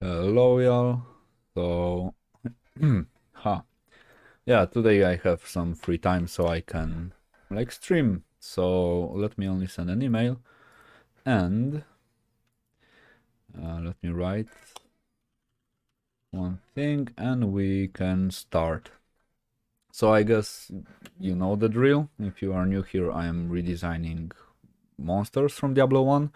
Hello, y'all. So, yeah, today I have some free time so I can like stream. So let me only send an email and let me write one thing and we can start. So I guess you know the drill. If you are new here, I am redesigning monsters from Diablo 1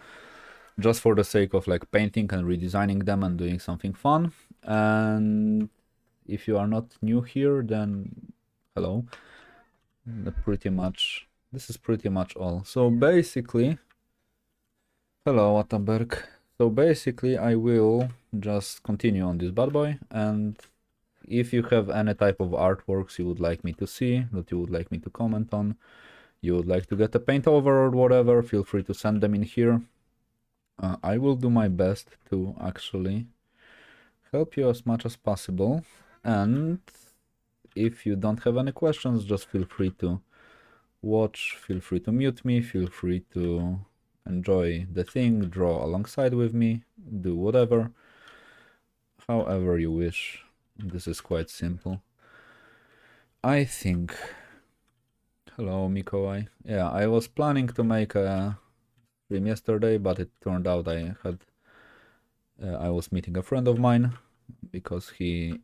just for the sake of like painting and redesigning them and doing something fun. And if you are not new here, then hello. This is pretty much all. So basically, hello Attenberg. So basically I will just continue on this bad boy, and if you have any type of artworks you would like me to see, that you would like me to comment on, you would like to get a paint over or whatever, feel free to send them in here. I will do my best to actually help you as much as possible, and if you don't have any questions, just feel free to watch, feel free to mute me, feel free to enjoy the thing, draw alongside with me, do whatever, however you wish. This is quite simple. I think... Hello, Mikołaj. Yeah, I was planning to make a stream yesterday, but it turned out I was meeting a friend of mine because he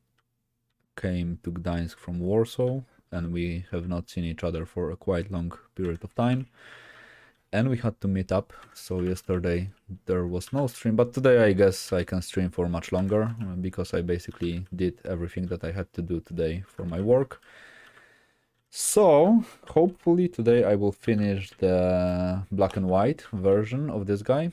came to Gdańsk from Warsaw and we have not seen each other for a quite long period of time. And we had to meet up, so yesterday there was no stream, but today I guess I can stream for much longer, because I basically did everything that I had to do today for my work. So, hopefully today I will finish the black and white version of this guy,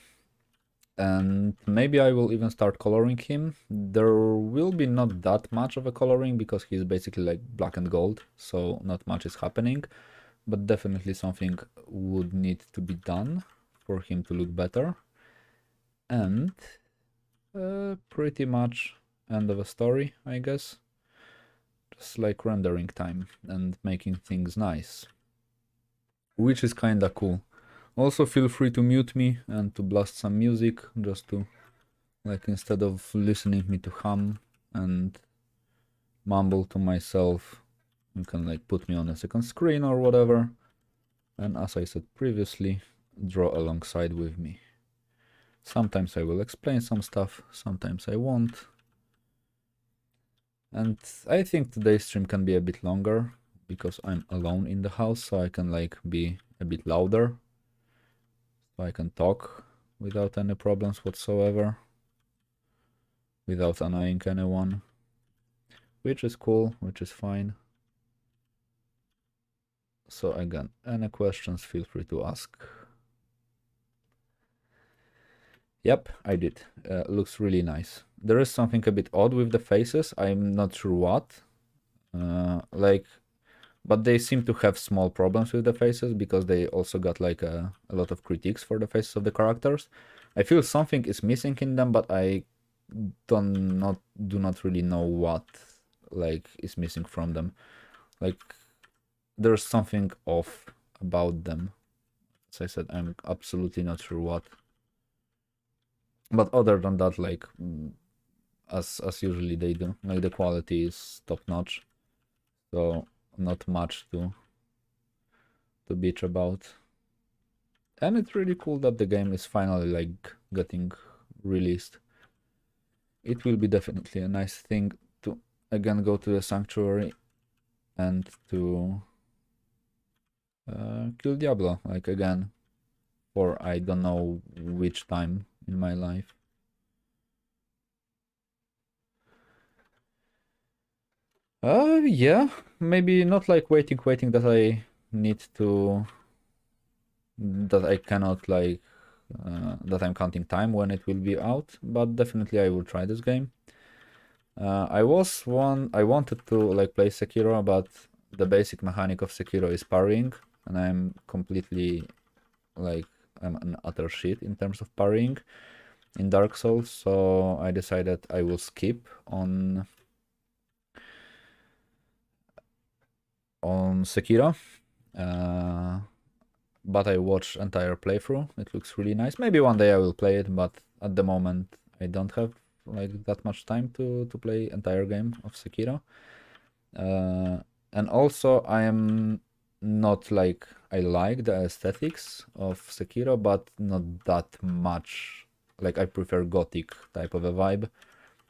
and maybe I will even start coloring him. There will be not that much of a coloring, because he's basically like black and gold, so not much is happening. But definitely something would need to be done for him to look better. And pretty much end of a story, I guess. Just like rendering time and making things nice. Which is kinda cool. Also feel free to mute me and to blast some music, just to, like, instead of listening me to hum and mumble to myself, you can like put me on a second screen or whatever, and as I said previously, draw alongside with me. Sometimes I will explain some stuff, sometimes I won't. And I think today's stream can be a bit longer because I'm alone in the house, so I can like be a bit louder, so I can talk without any problems whatsoever, without annoying anyone, which is cool, which is fine. So again, any questions, feel free to ask. Yep, I did. Looks really nice. There is something a bit odd with the faces. I'm not sure what. But they seem to have small problems with the faces, because they also got like a lot of critiques for the faces of the characters. I feel something is missing in them, but I do not really know what like is missing from them. Like, there's something off about them. As I said, I'm absolutely not sure what. But other than that, like, as usually they do, like, the quality is top notch, so not much to bitch about. And it's really cool that the game is finally like getting released. It will be definitely a nice thing to again go to the sanctuary and to kill Diablo, like, again, for I don't know which time in my life. Yeah, maybe not like waiting that I need to, that I cannot like, that I'm counting time when it will be out, but definitely I will try this game. I wanted to like play Sekiro, but the basic mechanic of Sekiro is parrying, and I'm completely like, I'm an utter shit in terms of parrying in Dark Souls, so I decided I will skip on Sekiro. But I watched entire playthrough. It looks really nice. Maybe one day I will play it, but at the moment I don't have like that much time to play entire game of Sekiro. And also I am not like, I like the aesthetics of Sekiro, but not that much. Like I prefer gothic type of a vibe.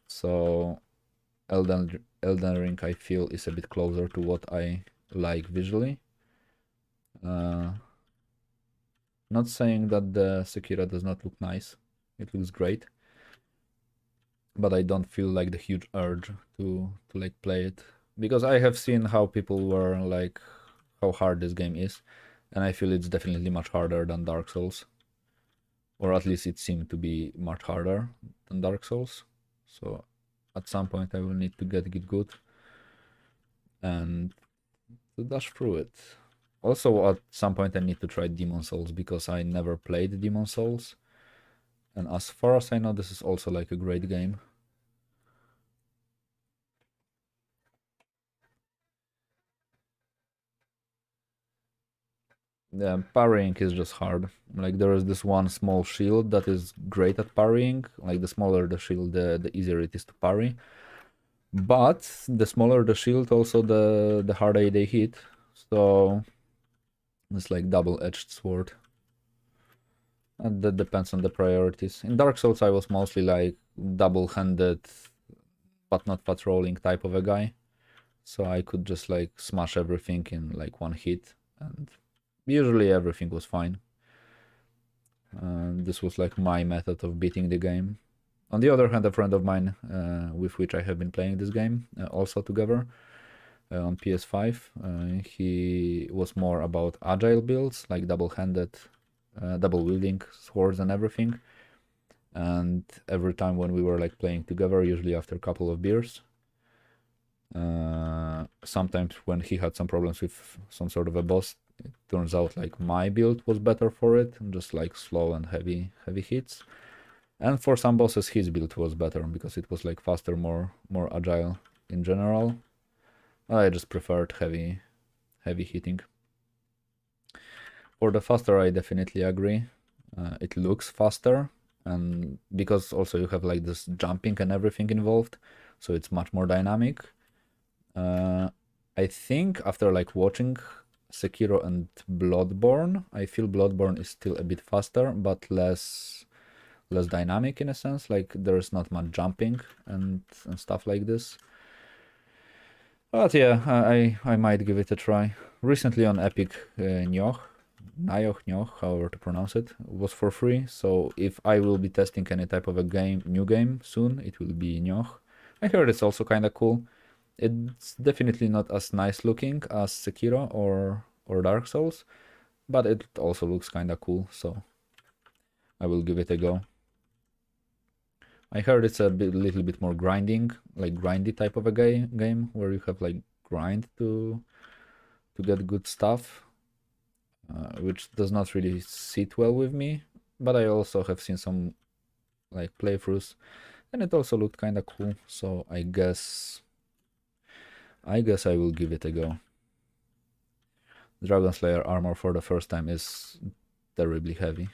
So Elden Ring I feel is a bit closer to what I like visually. Not saying that the Sekiro does not look nice. It looks great. But I don't feel like the huge urge to like play it. Because I have seen how people were like how hard this game is. And I feel it's definitely much harder than Dark Souls. Or at least it seemed to be much harder than Dark Souls. So at some point I will need to get it good and to dash through it. Also at some point I need to try Demon Souls because I never played Demon Souls. And as far as I know, this is also like a great game. Yeah, parrying is just hard. Like there is this one small shield that is great at parrying. Like the smaller the shield, the easier it is to parry. But the smaller the shield, also the harder they hit. So it's like double-edged sword. And that depends on the priorities. In Dark Souls, I was mostly like double-handed, but not patrolling type of a guy. So I could just like smash everything in like one hit, and usually everything was fine. This was like my method of beating the game. On the other hand, a friend of mine with which I have been playing this game also together on PS5, he was more about agile builds, like double-handed, double-wielding swords and everything. And every time when we were like playing together, usually after a couple of beers, sometimes when he had some problems with some sort of a boss, it turns out like my build was better for it, just like slow and heavy hits. And for some bosses his build was better because it was like faster, more agile in general. I just preferred heavy hitting. For the faster, I definitely agree. It looks faster, and because also you have like this jumping and everything involved, so it's much more dynamic. I think after like watching Sekiro and Bloodborne, I feel Bloodborne is still a bit faster, but less dynamic in a sense. Like there's not much jumping and stuff like this. But yeah, I might give it a try. Recently on Epic, Nioh, however to pronounce it, was for free. So if I will be testing any type of a new game soon, it will be Nioh. I heard it's also kind of cool. It's definitely not as nice looking as Sekiro or Dark Souls, but it also looks kind of cool. So I will give it a go. I heard it's a little bit more grinding, like grindy type of a game where you have like grind to get good stuff, which does not really sit well with me. But I also have seen some like playthroughs, and it also looked kind of cool. So I guess I will give it a go. Dragon Slayer armor for the first time is terribly heavy.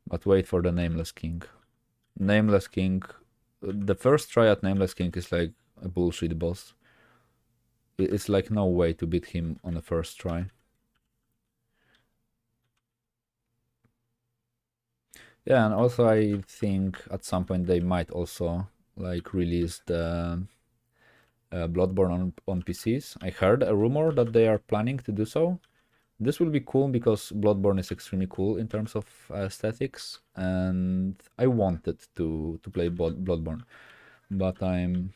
But wait for the Nameless King. Nameless King, the first try at Nameless King is like a bullshit boss. It's like no way to beat him on the first try. Yeah, and also I think at some point they might also like release the Bloodborne on PCs. I heard a rumor that they are planning to do so. This will be cool because Bloodborne is extremely cool in terms of aesthetics, and I wanted to play Bloodborne, but I'm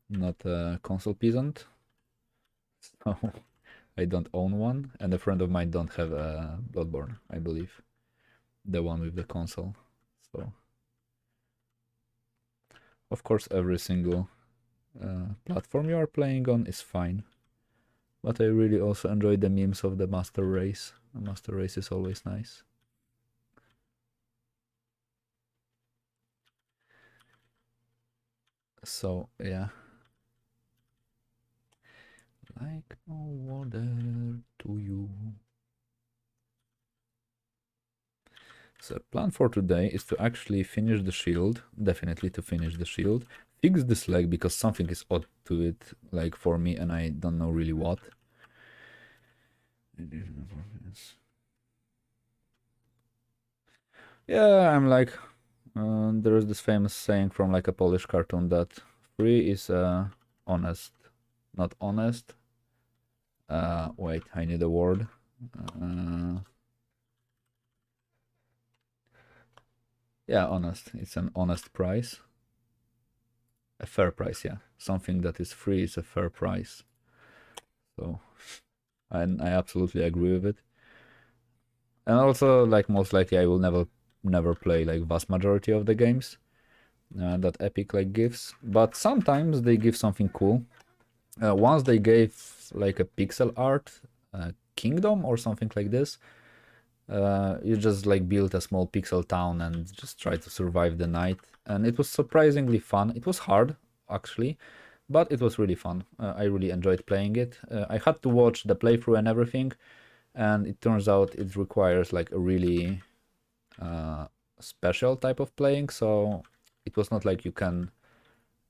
not a console peasant, so I don't own one, and a friend of mine don't have a Bloodborne, I believe, the one with the console. So, of course, every single platform you are playing on is fine, but I really also enjoy the memes of the Master Race. The Master Race is always nice. So, yeah. Like no other to you. So plan for today is to actually finish the shield, definitely to finish the shield, fix this leg because something is odd to it, like for me, and I don't know really what. Yeah, I'm like, there is this famous saying from like a Polish cartoon that free is honest, not honest. Wait, I need a word. Yeah, honest. It's an honest price. A fair price, yeah. Something that is free is a fair price. So, I absolutely agree with it. And also, like, most likely I will never play like vast majority of the games that Epic like gives. But sometimes they give something cool. Once they gave like a pixel art kingdom or something like this. You just like build a small pixel town and just try to survive the night. And it was surprisingly fun. It was hard, actually, but it was really fun. I really enjoyed playing it. I had to watch the playthrough and everything, and it turns out it requires like a really special type of playing. So it was not like you can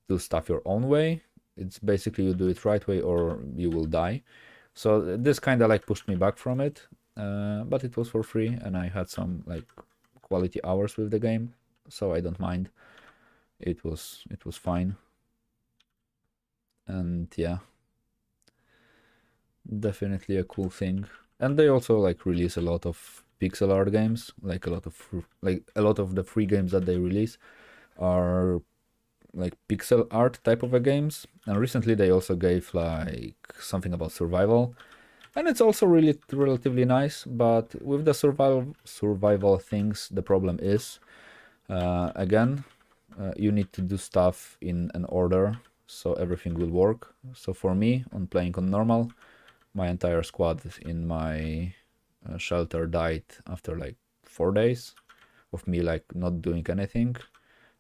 do stuff your own way. It's basically you do it right way or you will die. So this kind of like pushed me back from it, but it was for free and I had some like quality hours with the game, so I don't mind. It was fine. And yeah, definitely a cool thing. And they also like release a lot of pixel art games, like a lot of the free games that they release are like pixel art type of a games. And recently they also gave like something about survival. And it's also really relatively nice, but with the survival things, the problem is, again, you need to do stuff in an order so everything will work. So for me, on playing on normal, my entire squad in my shelter died after like 4 days of me like not doing anything,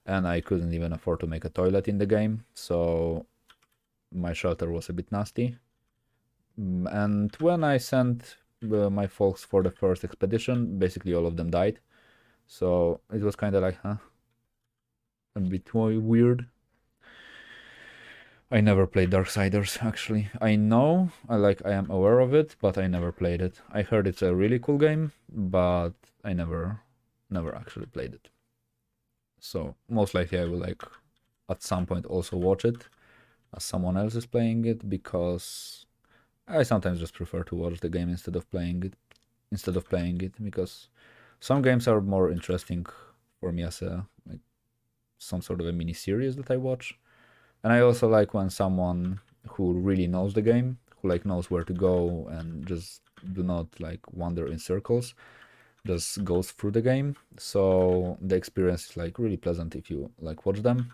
and I couldn't even afford to make a toilet in the game, so my shelter was a bit nasty. And when I sent my folks for the first expedition, basically all of them died. So it was kind of like, huh? A bit more weird. I never played Darksiders, actually. I know, I am aware of it, but I never played it. I heard it's a really cool game, but I never actually played it. So most likely I will like at some point also watch it as someone else is playing it, because I sometimes just prefer to watch the game instead of playing it, because some games are more interesting for me as a like some sort of a mini series that I watch. And I also like when someone who really knows the game, who like knows where to go and just do not like wander in circles, just goes through the game. So the experience is like really pleasant if you like watch them.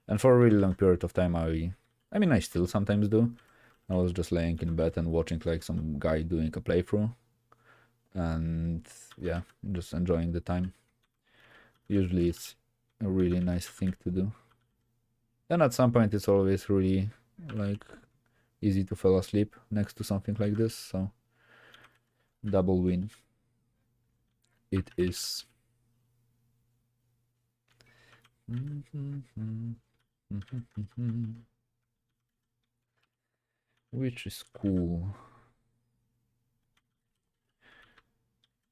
And for a really long period of time, I mean, I still sometimes do. I was just laying in bed and watching like some guy doing a playthrough, and yeah, just enjoying the time. Usually it's a really nice thing to do. And at some point it's always really like easy to fall asleep next to something like this, so double win it is. Which is cool.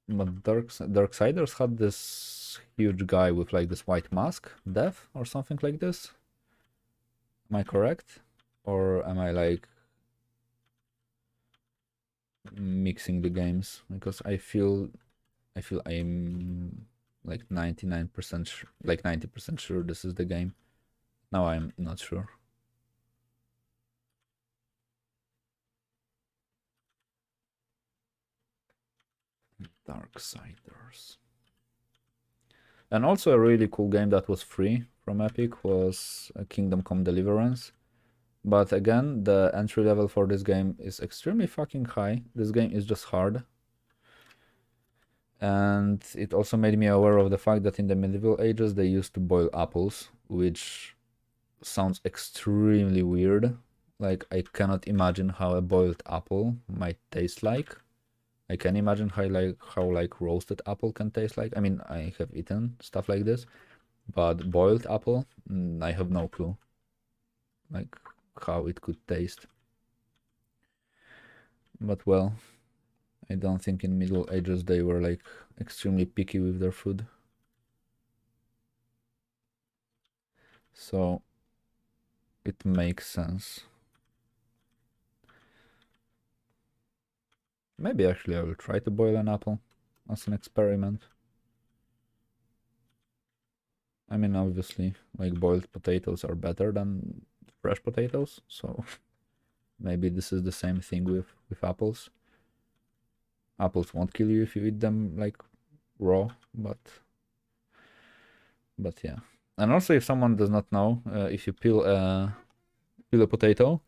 But Darksiders had this huge guy with like this white mask, Death, or something like this. Am I correct? Or am I like mixing the games? Because I feel I'm like 99% like 90% sure this is the game. Now I'm not sure. Darksiders. And also a really cool game that was free from Epic was Kingdom Come Deliverance. But again, the entry level for this game is extremely fucking high. This game is just hard. And it also made me aware of the fact that in the medieval ages they used to boil apples, which sounds extremely weird. Like, I cannot imagine how a boiled apple might taste like. I can imagine how like roasted apple can taste like. I mean, I have eaten stuff like this, but boiled apple, I have no clue like how it could taste. But well, I don't think in Middle Ages they were like extremely picky with their food. So it makes sense. Maybe actually I will try to boil an apple as an experiment. I mean, obviously, like boiled potatoes are better than fresh potatoes, so maybe this is the same thing with apples. Apples won't kill you if you eat them like raw, but yeah. And also, if someone does not know, if you peel a potato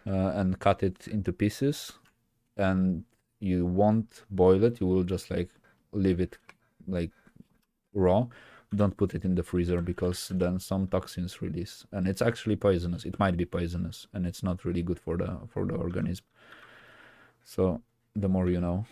and cut it into pieces, and you won't boil it, you will just like leave it like raw. Don't put it in the freezer because then some toxins release, and it's actually poisonous. It might be poisonous, and it's not really good for the organism. So the more you know.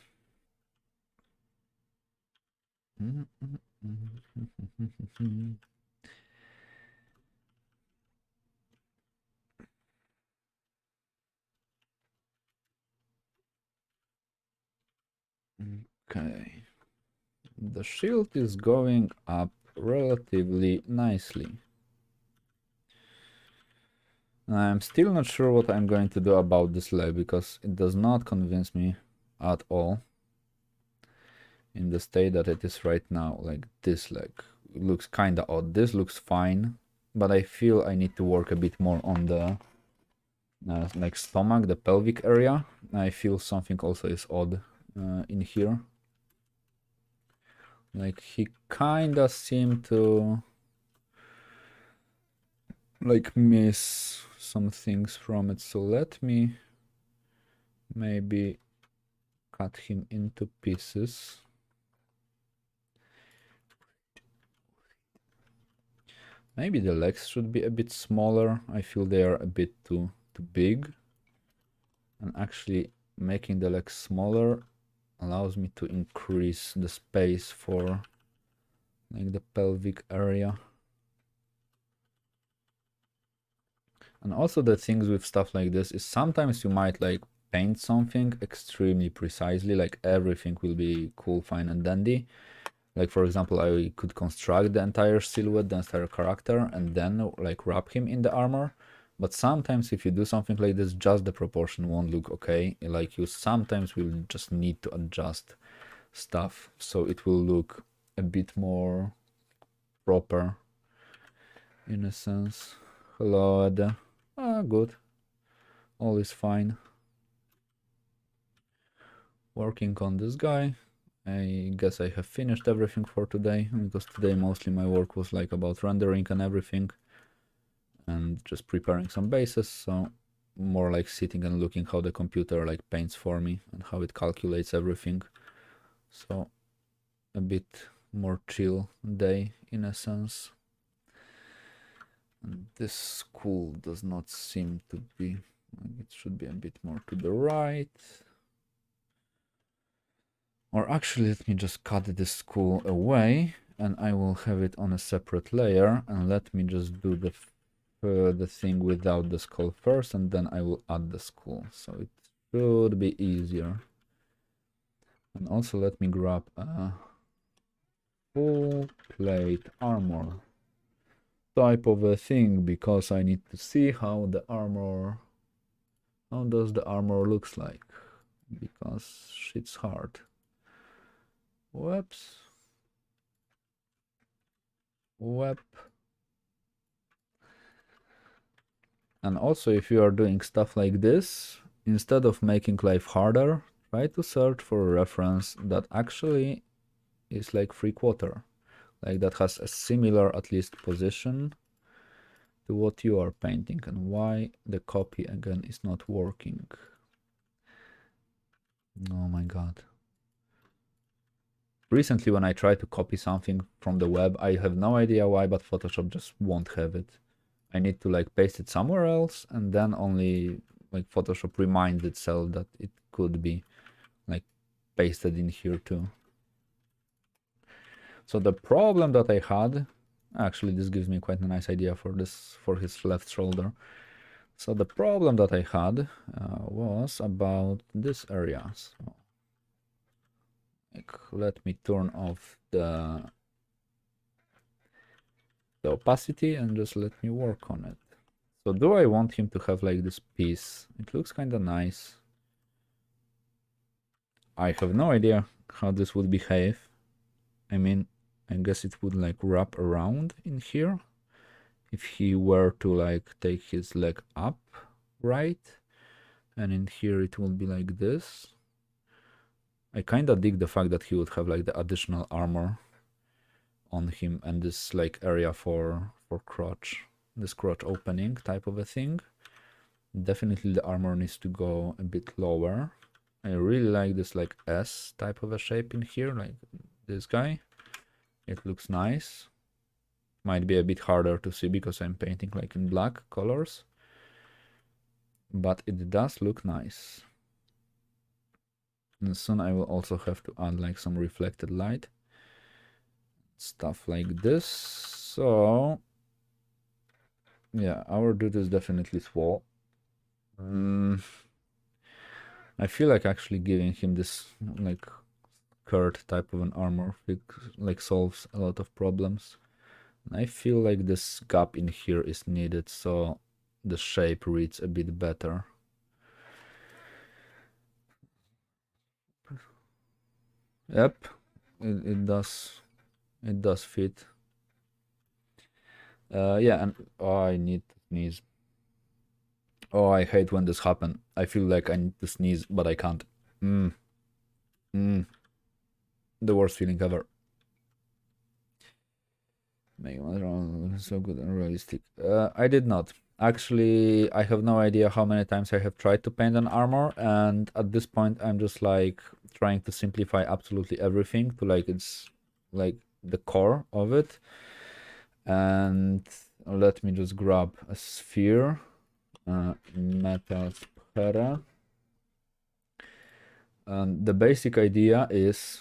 Okay. The shield is going up relatively nicely. I'm still not sure what I'm going to do about this leg because it does not convince me at all in the state that it is right now. Like this leg looks kinda odd. This looks fine, but I feel I need to work a bit more on the like stomach, the pelvic area. I feel something also is odd in here. Like he kinda seemed to like miss some things from it. So let me maybe cut him into pieces. Maybe the legs should be a bit smaller. I feel they are a bit too big. And actually making the legs smaller allows me to increase the space for like the pelvic area. And also the things with stuff like this is sometimes you might like paint something extremely precisely, like everything will be cool, fine and dandy. Like for example, I could construct the entire silhouette, the entire character, and then like wrap him in the armor. But sometimes if you do something like this, just the proportion won't look okay. Like you sometimes will just need to adjust stuff so it will look a bit more proper in a sense. Hello, Ed. Ah, good. All is fine. Working on this guy. I guess I have finished everything for today, because today mostly my work was like about rendering and everything and just preparing some bases, so more like sitting and looking how the computer like paints for me and how it calculates everything. So a bit more chill day in a sense. And this school does not seem to be, it should be a bit more to the right. Or actually, let me just cut this school away and I will have it on a separate layer, and let me just do the thing without the skull first, and then I will add the skull, so it should be easier. And also let me grab a full plate armor type of a thing, because I need to see how the armor, how does the armor looks like, because shit's hard. Whoops. Web. And also, if you are doing stuff like this, instead of making life harder, try to search for a reference that actually is like 3/4, like that has a similar at least position to what you are painting. And why the copy again is not working. Oh my god. Recently when I try to copy something from the web, I have no idea why, but Photoshop just won't have it. I need to like paste it somewhere else, and then only like Photoshop reminds itself that it could be like pasted in here too. So the problem that I had, actually this gives me quite a nice idea for this, for his left shoulder. So the problem that I had was about this area. So, like, let me turn off the opacity and just let me work on it. So do I want him to have like this piece? It looks kind of nice. I have no idea how this would behave. I mean, I guess it would like wrap around in here if he were to like take his leg up, right? And in here it will be like this. I kind of dig the fact that he would have like the additional armor on him and this like area for crotch, this crotch opening type of a thing. Definitely the armor needs to go a bit lower. I really like this like S type of a shape in here, like this guy. It looks nice. Might be a bit harder to see because I'm painting like in black colors, but it does look nice. And soon I will also have to add like some reflected light, stuff like this. So yeah, our dude is definitely swole. I feel like actually giving him this like curd type of an armor like solves a lot of problems. I feel like this gap in here is needed so the shape reads a bit better. Yep, it does fit. Yeah, and oh, I need to sneeze. Oh, I hate when this happens. I feel like I need to sneeze, but I can't. The worst feeling ever. Make one so good and realistic. I did not. Actually, I have no idea how many times I have tried to paint an armor, and at this point I'm just like trying to simplify absolutely everything to like it's like the core of it. And let me just grab a sphere, metal sphere. And the basic idea is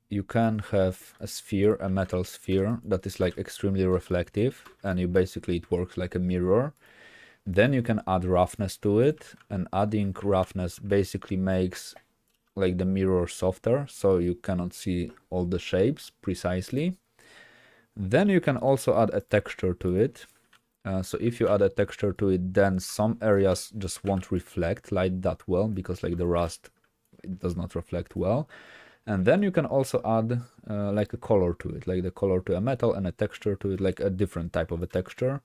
you can have a sphere, a metal sphere that is like extremely reflective, and you basically it works like a mirror. Then you can add roughness to it, and adding roughness basically makes like the mirror softer, so you cannot see all the shapes precisely. Then you can also add a texture to it. So if you add a texture to it, then some areas just won't reflect light that well because like the rust, it does not reflect well. And then you can also add like a color to it, like the color to a metal, and a texture to it, like a different type of a texture.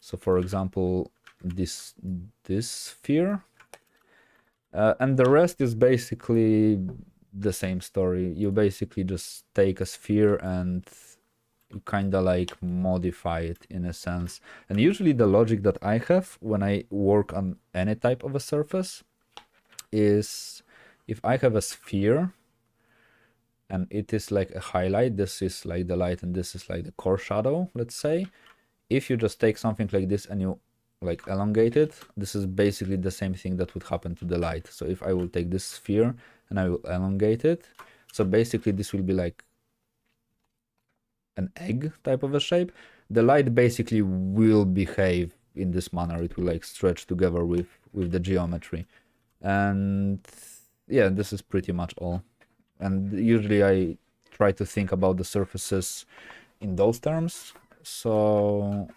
So for example, this sphere. And the rest is basically the same story. You basically just take a sphere and you kind of like modify it in a sense. And usually the logic that I have when I work on any type of a surface is if I have a sphere and it is like a highlight, this is like the light and this is like the core shadow, let's say. If you just take something like this and you like elongate it, this is basically the same thing that would happen to the light. So if I will take this sphere and I will elongate it, so basically this will be like an egg type of a shape. The light basically will behave in this manner. It will like stretch together with the geometry. And yeah, this is pretty much all. And usually I try to think about the surfaces in those terms. So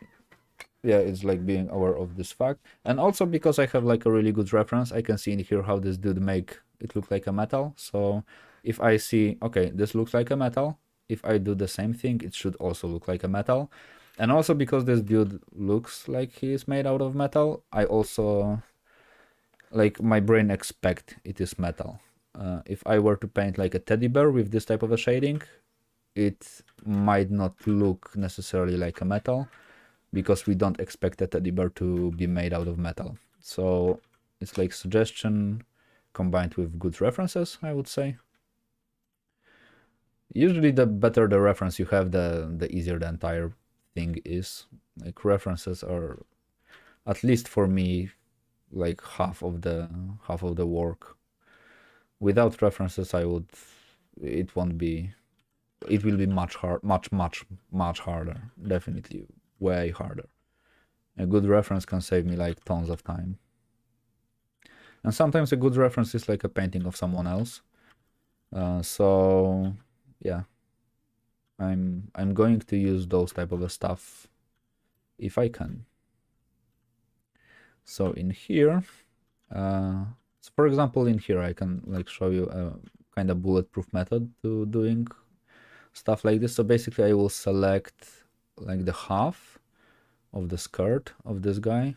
yeah, it's like being aware of this fact. And also because I have like a really good reference, I can see in here how this dude make it look like a metal. So if I see, okay, this looks like a metal, if I do the same thing, it should also look like a metal. And also because this dude looks like he is made out of metal, I also, like, my brain expect it is metal. If I were to paint like a teddy bear with this type of a shading, it might not look necessarily like a metal because we don't expect a teddy bear to be made out of metal. So it's like suggestion combined with good references, I would say. Usually the better the reference you have, the easier the entire thing is. Like references are, at least for me, like half of the work. without references, it won't be, it will be much harder. Definitely way harder. A good reference can save me like tons of time. And sometimes a good reference is like a painting of someone else. So yeah, I'm going to use those type of stuff if I can. So in here, so for example, in here I can like show you a kind of bulletproof method to doing stuff like this. So basically I will select like the half of the skirt of this guy,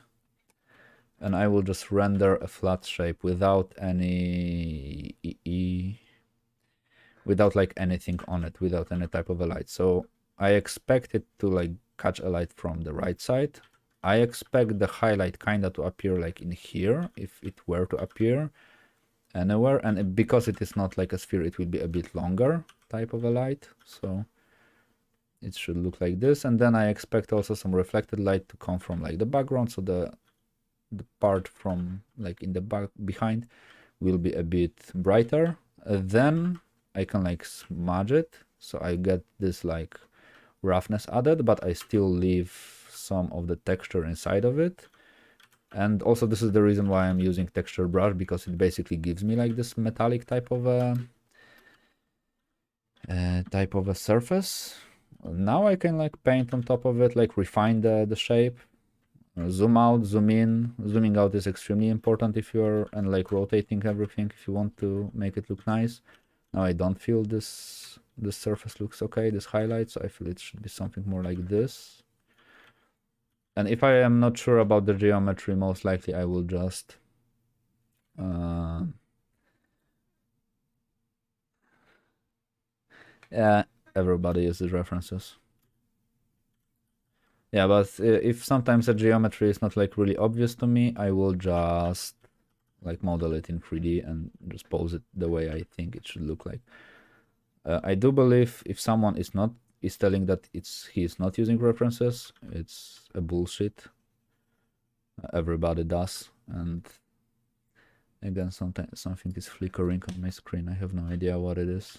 and I will just render a flat shape without any without like anything on it, without any type of a light. So I expect it to like catch a light from the right side. I expect the highlight kinda to appear like in here, if it were to appear anywhere, and because it is not like a sphere, it will be a bit longer type of a light, so it should look like this. And then I expect also some reflected light to come from like the background, so the part from like in the back behind will be a bit brighter. Then I can like smudge it, so I get this like roughness added, but I still leave some of the texture inside of it. And also this is the reason why I'm using texture brush, because it basically gives me like this metallic type of a surface. Now I can like paint on top of it, like refine the shape. Zoom out, zoom in. Zooming out is extremely important if you're, and like rotating everything if you want to make it look nice. Now I don't feel this surface looks okay, this highlight, so I feel it should be something more like this. And if I am not sure about the geometry, most likely I will just yeah, everybody uses references. Yeah, but if sometimes a geometry is not like really obvious to me, I will just like model it in 3D and just pose it the way I think it should look like. I do believe if someone is telling that he is not using references, it's a bullshit. Everybody does, and again, sometimes something is flickering on my screen. I have no idea what it is.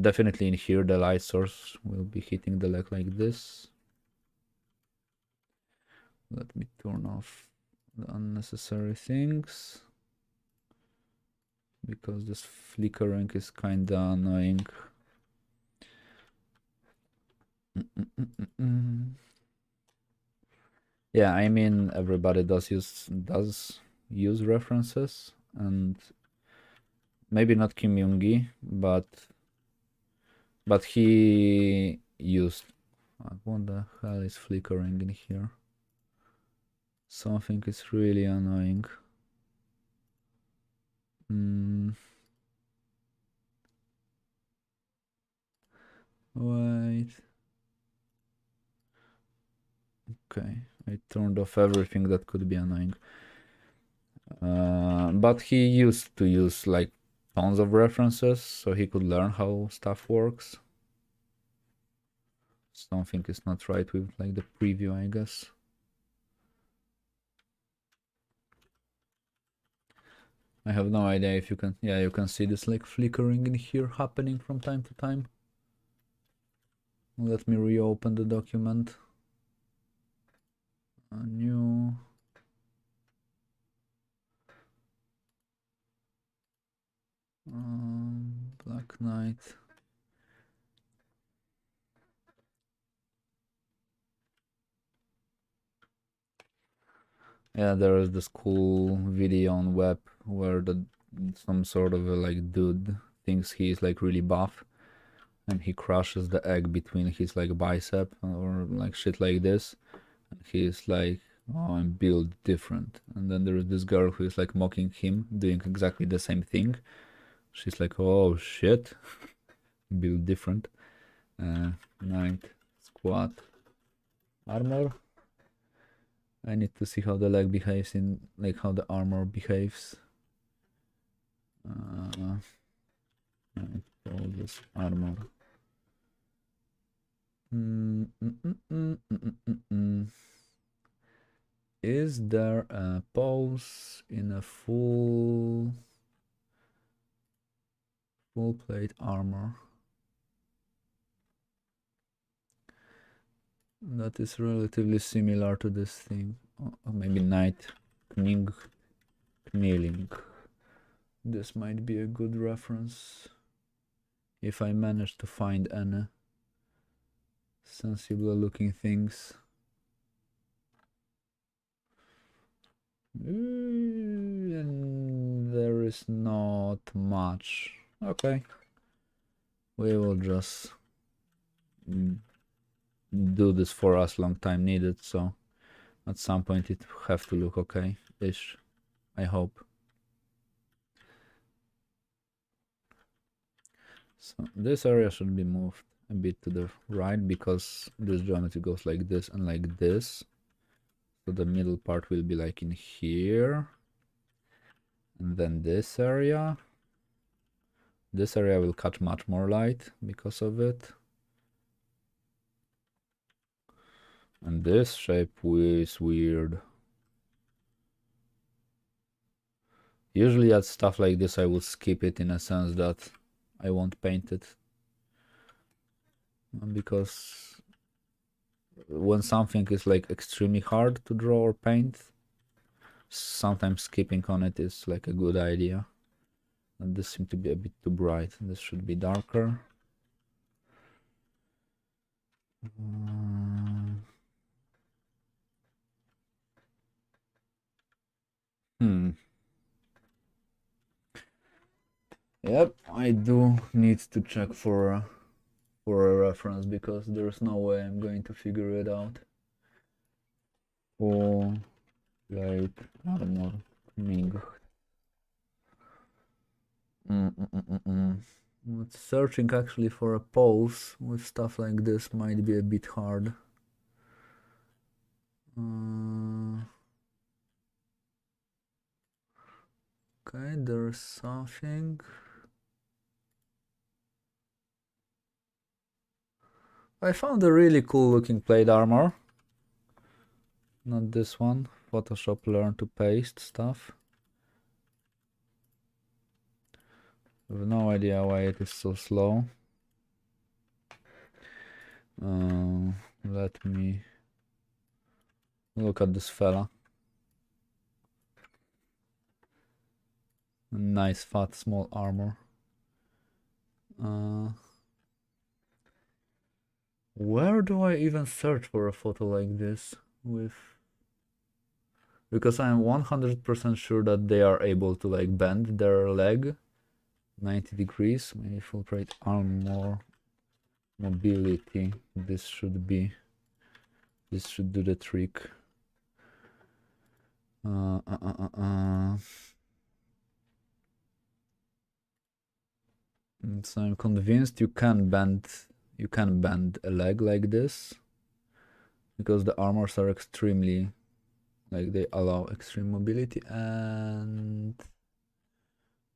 Definitely in here, the light source will be hitting the leg like this. Let me turn off the unnecessary things, because this flickering is kinda annoying. Yeah, I mean everybody does use references, and maybe not Kim Yoongi, but he used. What the hell is flickering in here? Something is really annoying. Wait. Okay, I turned off everything that could be annoying. But he used to use like tons of references, so he could learn how stuff works. Something is not right with like the preview, I guess. I have no idea if you can, yeah, you can see this like flickering in here happening from time to time. Let me reopen the document. A new. Black Knight. Yeah, there is this cool video on web where some sort of a like dude thinks he's like really buff, and he crushes the egg between his like bicep or like shit like this, and he's like, oh, I'm built different. And then there is this girl who is like mocking him, doing exactly the same thing. She's like, oh shit, built different. Knight, squat, armor. I need to see how the leg behaves in, like how the armor behaves. All this armor. Is there a pose in a full Full plate armor. That is relatively similar to this thing. Or maybe knight. Kneeling. This might be a good reference. If I manage to find any sensible looking things. And there is not much. Okay. We will just do this for as long time needed, so at some point it have to look okay-ish, I hope. So this area should be moved a bit to the right because this geometry goes like this and like this. So the middle part will be like in here. And then this area. This area will catch much more light because of it. And this shape is weird. Usually at stuff like this I would skip it in a sense that I won't paint it. Because when something is like extremely hard to draw or paint, sometimes skipping on it is like a good idea. And this seems to be a bit too bright. This should be darker. Yep, I do need to check for a reference because there's no way I'm going to figure it out. Or like armor Ming. Searching actually for a pose with stuff like this might be a bit hard. Okay, there's something. I found a really cool looking plate armor. Not this one. Photoshop learn to paste stuff. I have no idea why it is so slow. Let me look at this fella. Nice fat small armor. Where do I even search for a photo like this with? Because I am 100% sure that they are able to like bend their leg 90 degrees. Maybe full plate armor mobility. This should do the trick. So I'm convinced you can bend a leg like this because the armors are extremely like they allow extreme mobility, and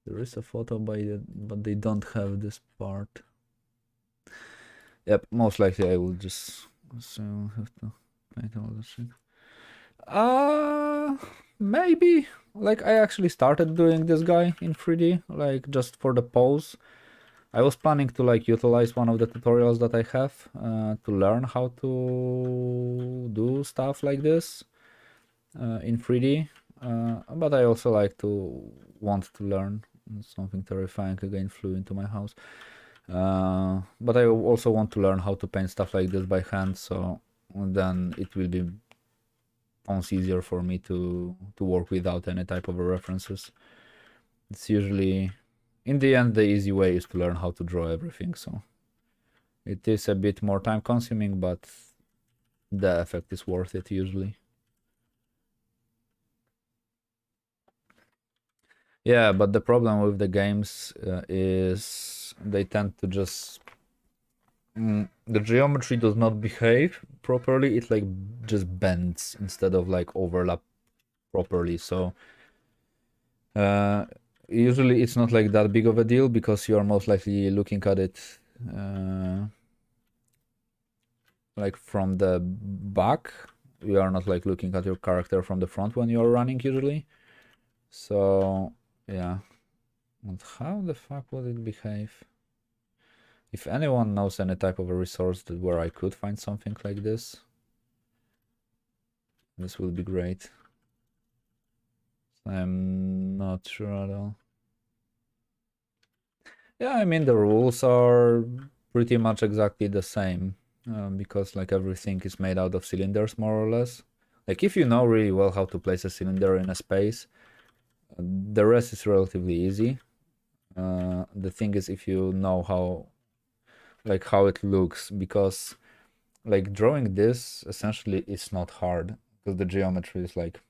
there is a photo by it, but they don't have this part. Yep, most likely I will just have to paint all this shit. Maybe like I actually started doing this guy in 3D, like just for the pose. I was planning to like utilize one of the tutorials that I have to learn how to do stuff like this in 3D, but I also like to want to learn. Something terrifying again flew into my house. But I also want to learn how to paint stuff like this by hand, so then it will be once easier for me to work without any type of references. It's usually, in the end, the easy way is to learn how to draw everything, so it is a bit more time consuming, but the effect is worth it usually. Yeah, but the problem with the games is they tend to just the geometry does not behave properly. It like just bends instead of like overlap properly. So usually it's not like that big of a deal because you are most likely looking at it like from the back. You are not like looking at your character from the front when you are running usually. So yeah, And how the fuck would it behave? If anyone knows any type of a resource where I could find something like this will be great. I'm not sure at all. Yeah, I mean the rules are pretty much exactly the same because like everything is made out of cylinders more or less. Like if you know really well how to place a cylinder in a space, the rest is relatively easy. The thing is if you know how it looks, because like drawing this essentially is not hard because the geometry is like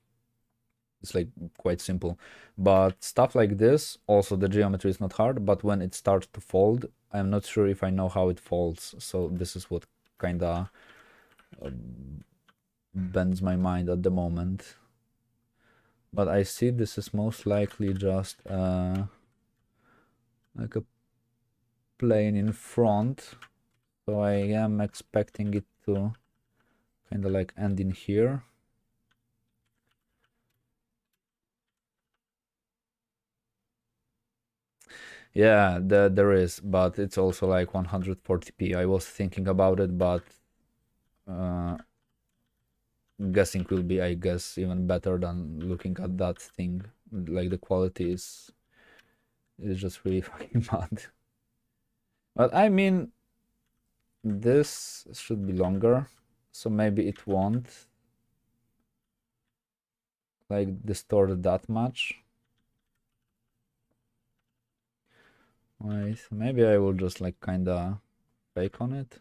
it's like quite simple, but stuff like this also the geometry is not hard, but when it starts to fold I'm not sure if I know how it folds, so this is what kinda bends my mind at the moment. But I see this is most likely just like a plane in front, so I am expecting it to kind of like end in here. Yeah, there is, but it's also like 140p. I was thinking about it, but guessing will be, I guess, even better than looking at that thing. Like the quality is just really fucking bad. But I mean, this should be longer, so maybe it won't like distort that much. Wait, maybe I will just like kinda fake on it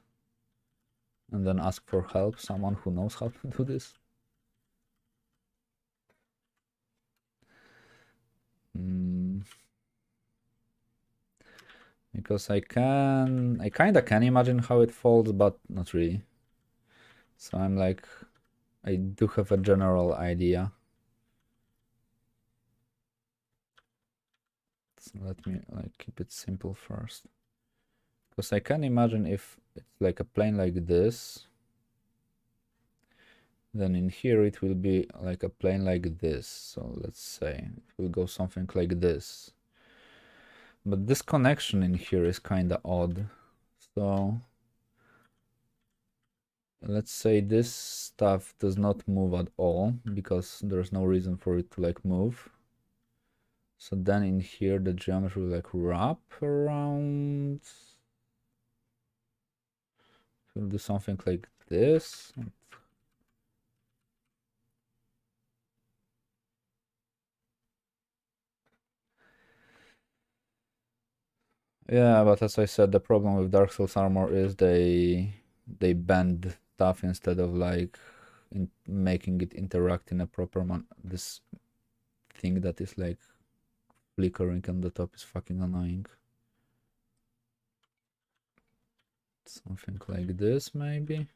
and then ask for help, someone who knows how to do this. Because I kinda can imagine how it folds, but not really. So I'm like, I do have a general idea. So let me like keep it simple first. Because I can imagine if it's like a plane like this, then in here it will be like a plane like this. So let's say it will go something like this. But this connection in here is kinda odd. So let's say this stuff does not move at all because there's no reason for it to like move. So then in here the geometry will like wrap around. We'll do something like this. Yeah, but as I said, the problem with Dark Souls armor is they bend stuff instead of like making it interact in a proper man. This thing that is like flickering on the top is fucking annoying. Something like this, maybe.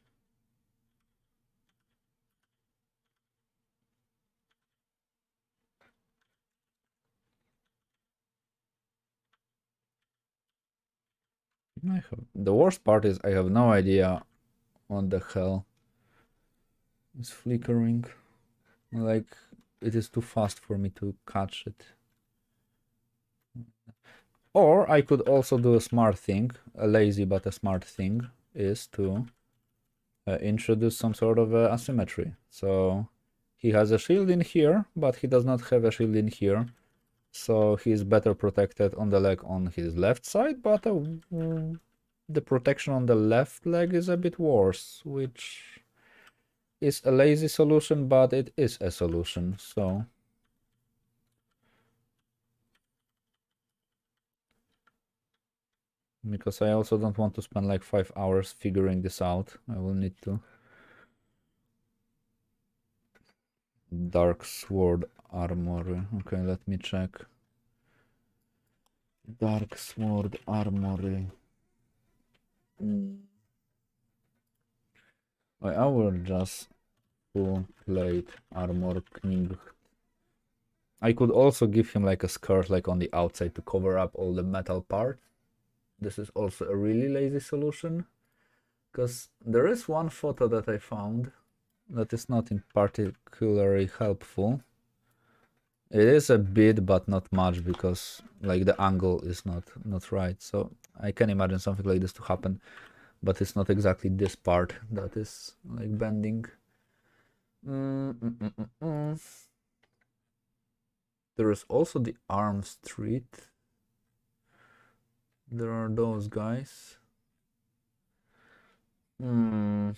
The worst part is I have no idea what the hell is flickering. Like, it is too fast for me to catch it. Or I could also do a smart thing, a lazy but a smart thing, is to introduce some sort of asymmetry. So he has a shield in here, but he does not have a shield in here. So he's better protected on the leg on his left side, but the protection on the left leg is a bit worse, which is a lazy solution, but it is a solution, so... Because I also don't want to spend like 5 hours figuring this out. I will need to. Dark Sword Armory. Okay, let me check. Dark Sword Armory. I will just full plate armor KNIIIIGHT. I could also give him like a skirt like on the outside to cover up all the metal parts. This is also a really lazy solution. Because there is one photo that I found that is not in particularly helpful. It is a bit, but not much, because like the angle is not right. So I can imagine something like this to happen, but it's not exactly this part that is like bending. There is also the arm street. There are those guys. Hmm.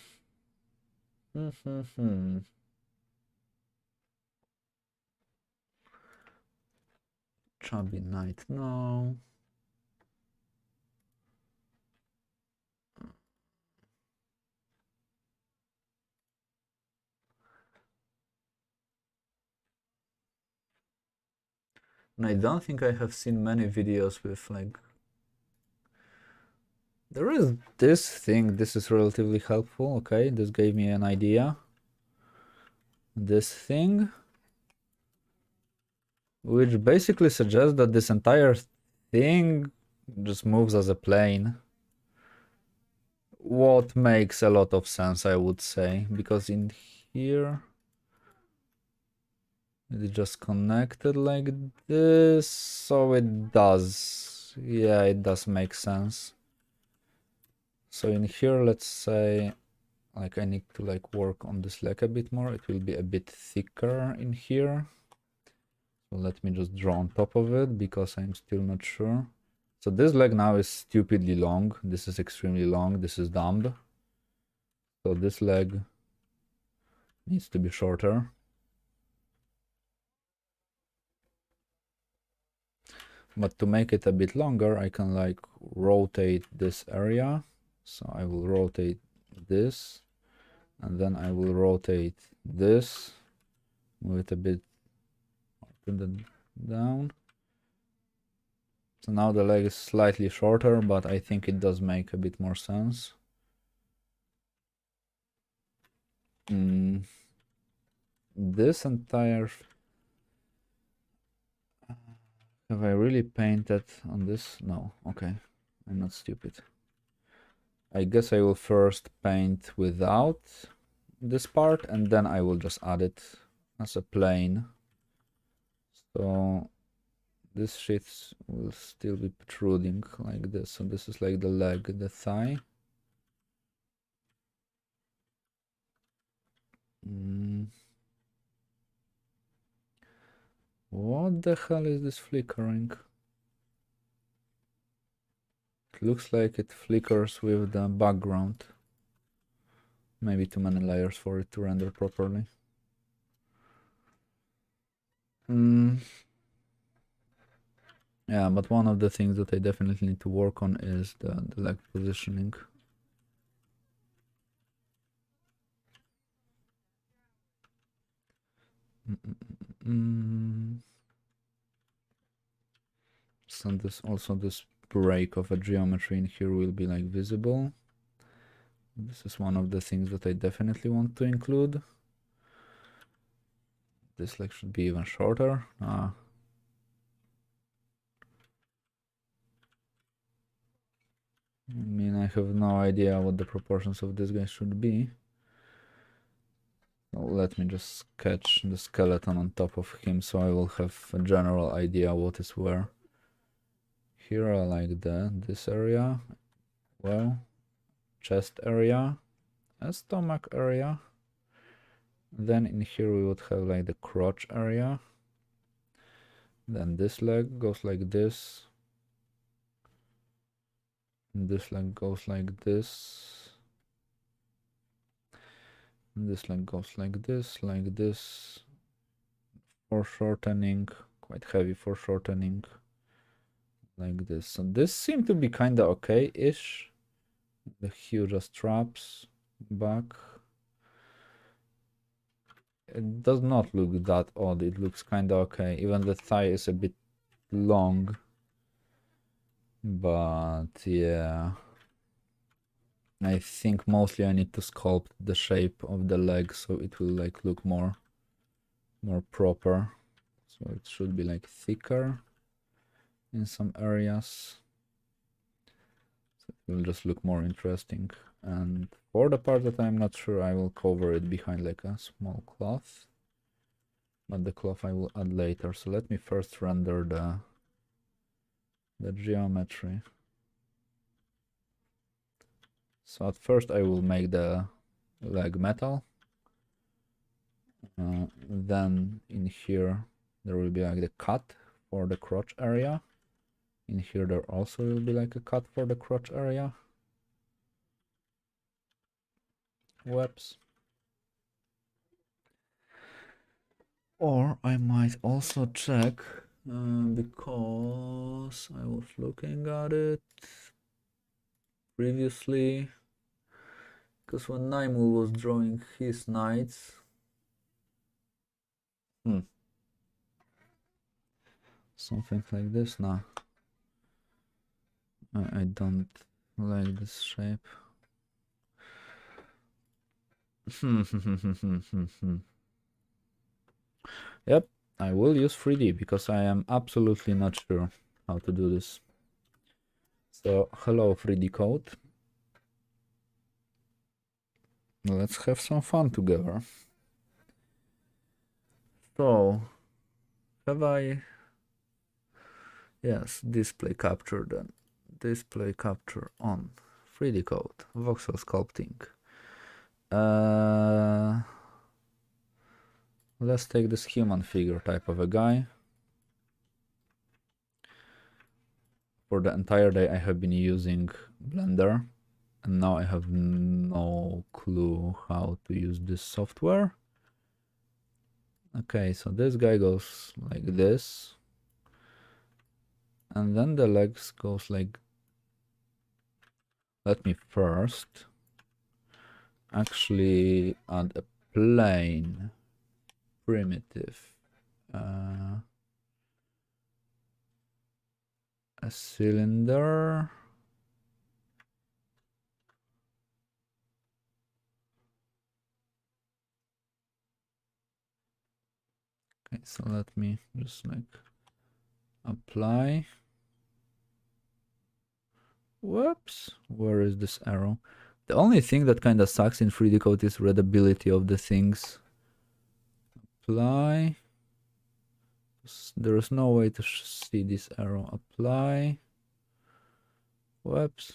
Chubby Knight, no. And I don't think I have seen many videos with like... There is this thing, this is relatively helpful, okay, this gave me an idea. This thing, which basically suggests that this entire thing just moves as a plane. What makes a lot of sense, I would say, because in here it just connected like this, so it does. Yeah, it does make sense. So in here, let's say, like I need to like work on this leg a bit more. It will be a bit thicker in here. So let me just draw on top of it because I'm still not sure. So this leg now is stupidly long. This is extremely long. This is dumb. So this leg needs to be shorter. But to make it a bit longer, I can like rotate this area. So I will rotate this, and then I will rotate this, move it a bit, put it down. So now the leg is slightly shorter, but I think it does make a bit more sense. This entire... Have I really painted on this? No, okay. I'm not stupid. I guess I will first paint without this part, and then I will just add it as a plane. So this shit will still be protruding like this. So this is like the leg, the thigh. What the hell is this flickering? It looks like it flickers with the background. Maybe too many layers for it to render properly. Yeah, but one of the things that I definitely need to work on is the leg positioning. So this break of a geometry in here will be like visible. This is one of the things that I definitely want to include. This leg should be even shorter. I mean, I have no idea what the proportions of this guy should be. So let me just sketch the skeleton on top of him so I will have a general idea what is where. Here I like this area, well, chest area, a stomach area. Then in here we would have like the crotch area. Then this leg goes like this. And this leg goes like this. And this leg goes like this, like this. Foreshortening, quite heavy foreshortening. Like this. So this seemed to be kinda okay-ish. The hue just drops back. It does not look that odd, it looks kinda okay. Even the thigh is a bit long. But yeah. I think mostly I need to sculpt the shape of the leg so it will like look more proper. So it should be like thicker in some areas. So it will just look more interesting. And for the part that I'm not sure, I will cover it behind like a small cloth. but the cloth I will add later. So let me first render the geometry. So at first I will make the leg metal. Then in here there will be like the cut for the crotch area. In here there also will be like a cut for the crotch area. Whoops. Or I might also check, because I was looking at it previously, because when Naimul was drawing his knights, something like this. Nah, I don't like this shape. Yep, I will use 3D because I am absolutely not sure how to do this. So hello 3D code. Let's have some fun together. So have I... Yes, display capture then. Display capture on 3D code, voxel sculpting. Let's take this human figure type of a guy. For the entire day I have been using Blender, and now I have no clue how to use this software. Okay, so this guy goes like this, and then the legs goes like... Let me first actually add a plane primitive, a cylinder, okay, so let me just like apply. Whoops, where is this arrow? The only thing that kind of sucks in 3D code is readability of the things. Apply. There is no way to see this arrow. Apply. Whoops.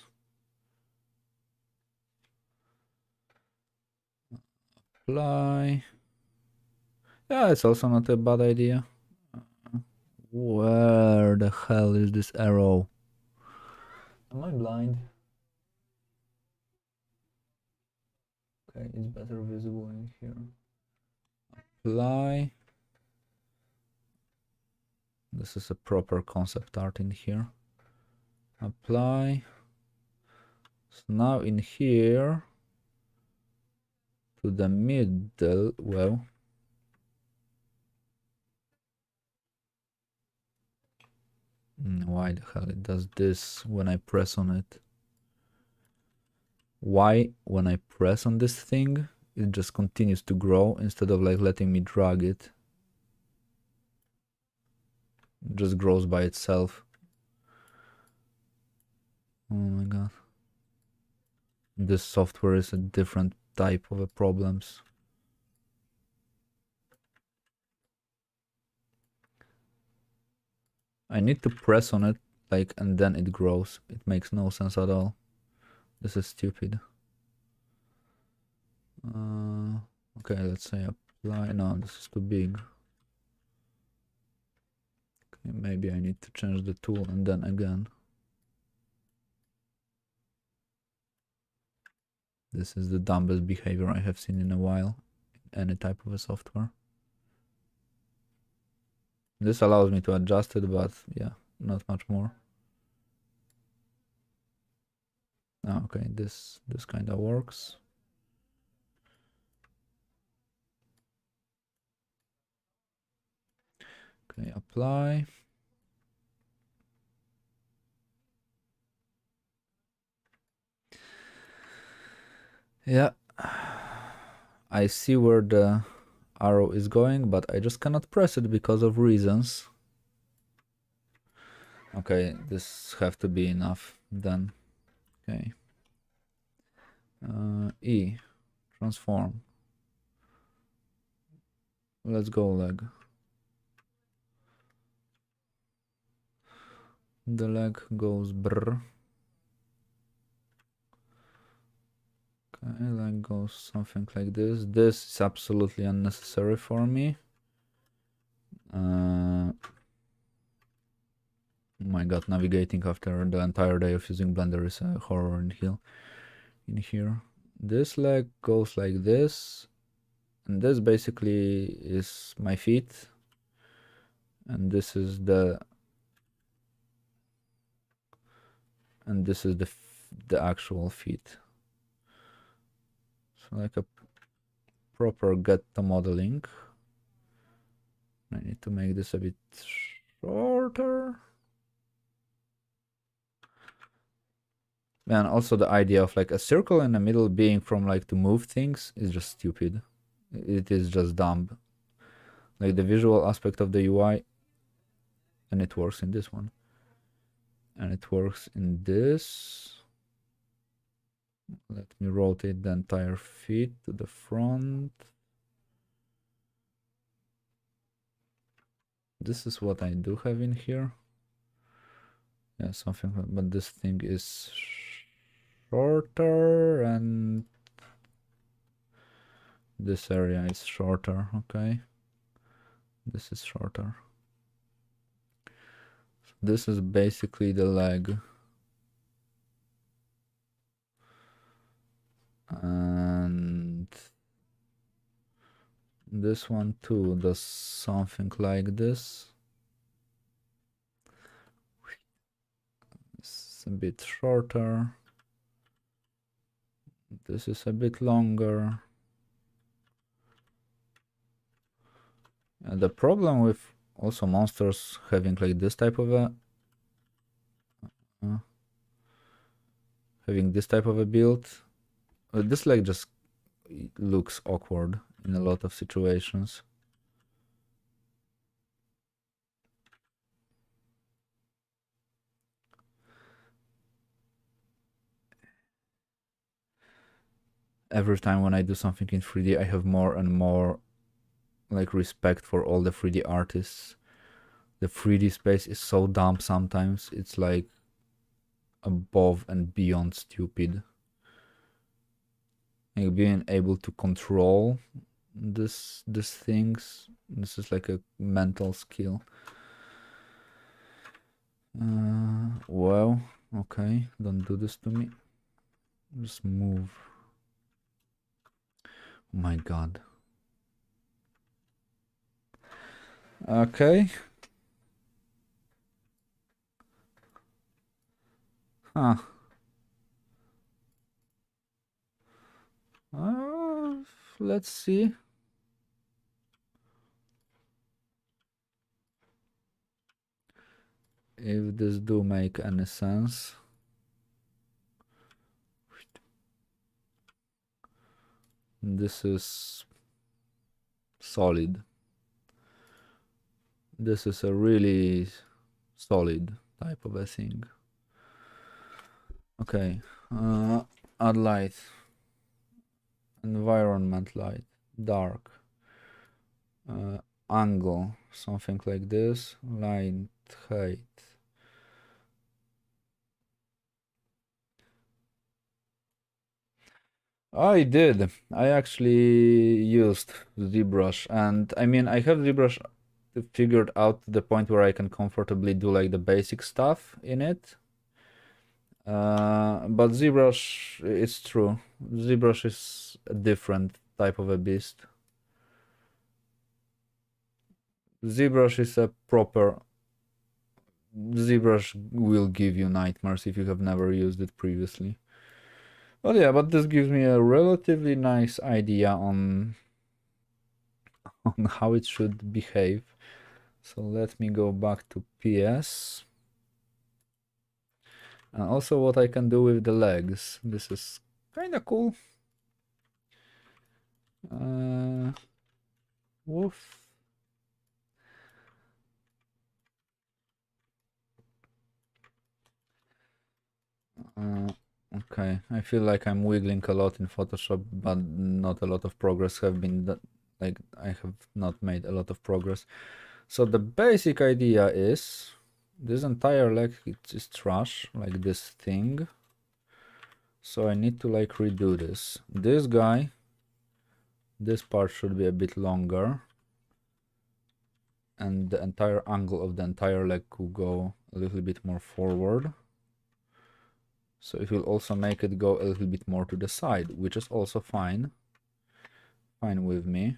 Apply. Yeah, it's also not a bad idea. Where the hell is this arrow? Am I blind? Okay, it's better visible in here. Apply. This is a proper concept art in here. Apply. So now in here, to the middle, well, why the hell it does this when I press on it? Why when I press on this thing, it just continues to grow instead of like letting me drag it? It just grows by itself. Oh my god. This software is a different type of problems. I need to press on it, like, and then it grows. It makes no sense at all. This is stupid. Okay, let's say apply. No, this is too big. Okay, maybe I need to change the tool and then again. This is the dumbest behavior I have seen in a while in any type of a software. This allows me to adjust it, but yeah, not much more. Oh, okay, this kind of works. Okay, apply. Yeah, I see where the arrow is going, but I just cannot press it because of reasons. Okay, this have to be enough then. Okay. E, transform. Let's go leg. the leg goes brr. Okay, leg goes something like this. This is absolutely unnecessary for me. Oh my god, navigating after the entire day of using Blender is a horror in here. This leg goes like this, and this basically is my feet, and this is the the actual feet. So like a proper get to modeling. I need to make this a bit shorter. And also the idea of like a circle in the middle being from like to move things is just stupid. It is just dumb. Like the visual aspect of the UI, and it works in this one. And it works in this. Let me rotate the entire feet to the front. This is what I do have in here. Yeah, something like, but this thing is shorter and this area is shorter, okay? This is shorter. So this is basically the leg. And this one too does something like this. It's a bit shorter. This is a bit longer. And the problem with also monsters having like this type of a build, this like just looks awkward in a lot of situations. Every time when I do something in 3D, I have more and more like respect for all the 3D artists. The 3D space is so dumb sometimes. It's like above and beyond stupid. Like being able to control these things, this is like a mental skill. Well, okay, don't do this to me. Just move. Oh my god. Okay. Huh. Let's see. If this do make any sense. This is solid. This is a really solid type of a thing. Okay, add light, environment light, dark, angle, something like this, light, height. I did. I actually used ZBrush, and I mean, I have ZBrush figured out to the point where I can comfortably do like the basic stuff in it. But ZBrush, it's true. ZBrush is a different type of a beast. ZBrush is a proper... ZBrush will give you nightmares if you have never used it previously. But yeah, but this gives me a relatively nice idea on how it should behave. So let me go back to PS. And also what I can do with the legs. This is kind of cool. Woof. Okay, I feel like I'm wiggling a lot in Photoshop, but not a lot of progress have been done. Like, I have not made a lot of progress. So the basic idea is This entire leg is trash, like this thing. So I need to like redo this. This guy, this part should be a bit longer. And the entire angle of the entire leg could go a little bit more forward. So it will also make it go a little bit more to the side, which is also fine. Fine with me.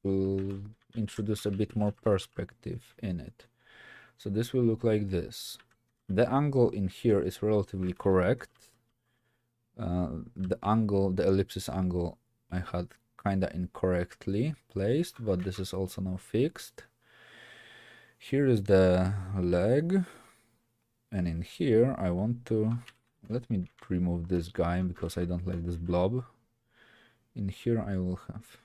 Will introduce a bit more perspective in it. So this will look like this. The angle in here is relatively correct. The angle, the ellipsis angle, I had kinda incorrectly placed, but this is also now fixed. Here is the leg, and in here I want to, let me remove this guy because I don't like this blob. In here I will have,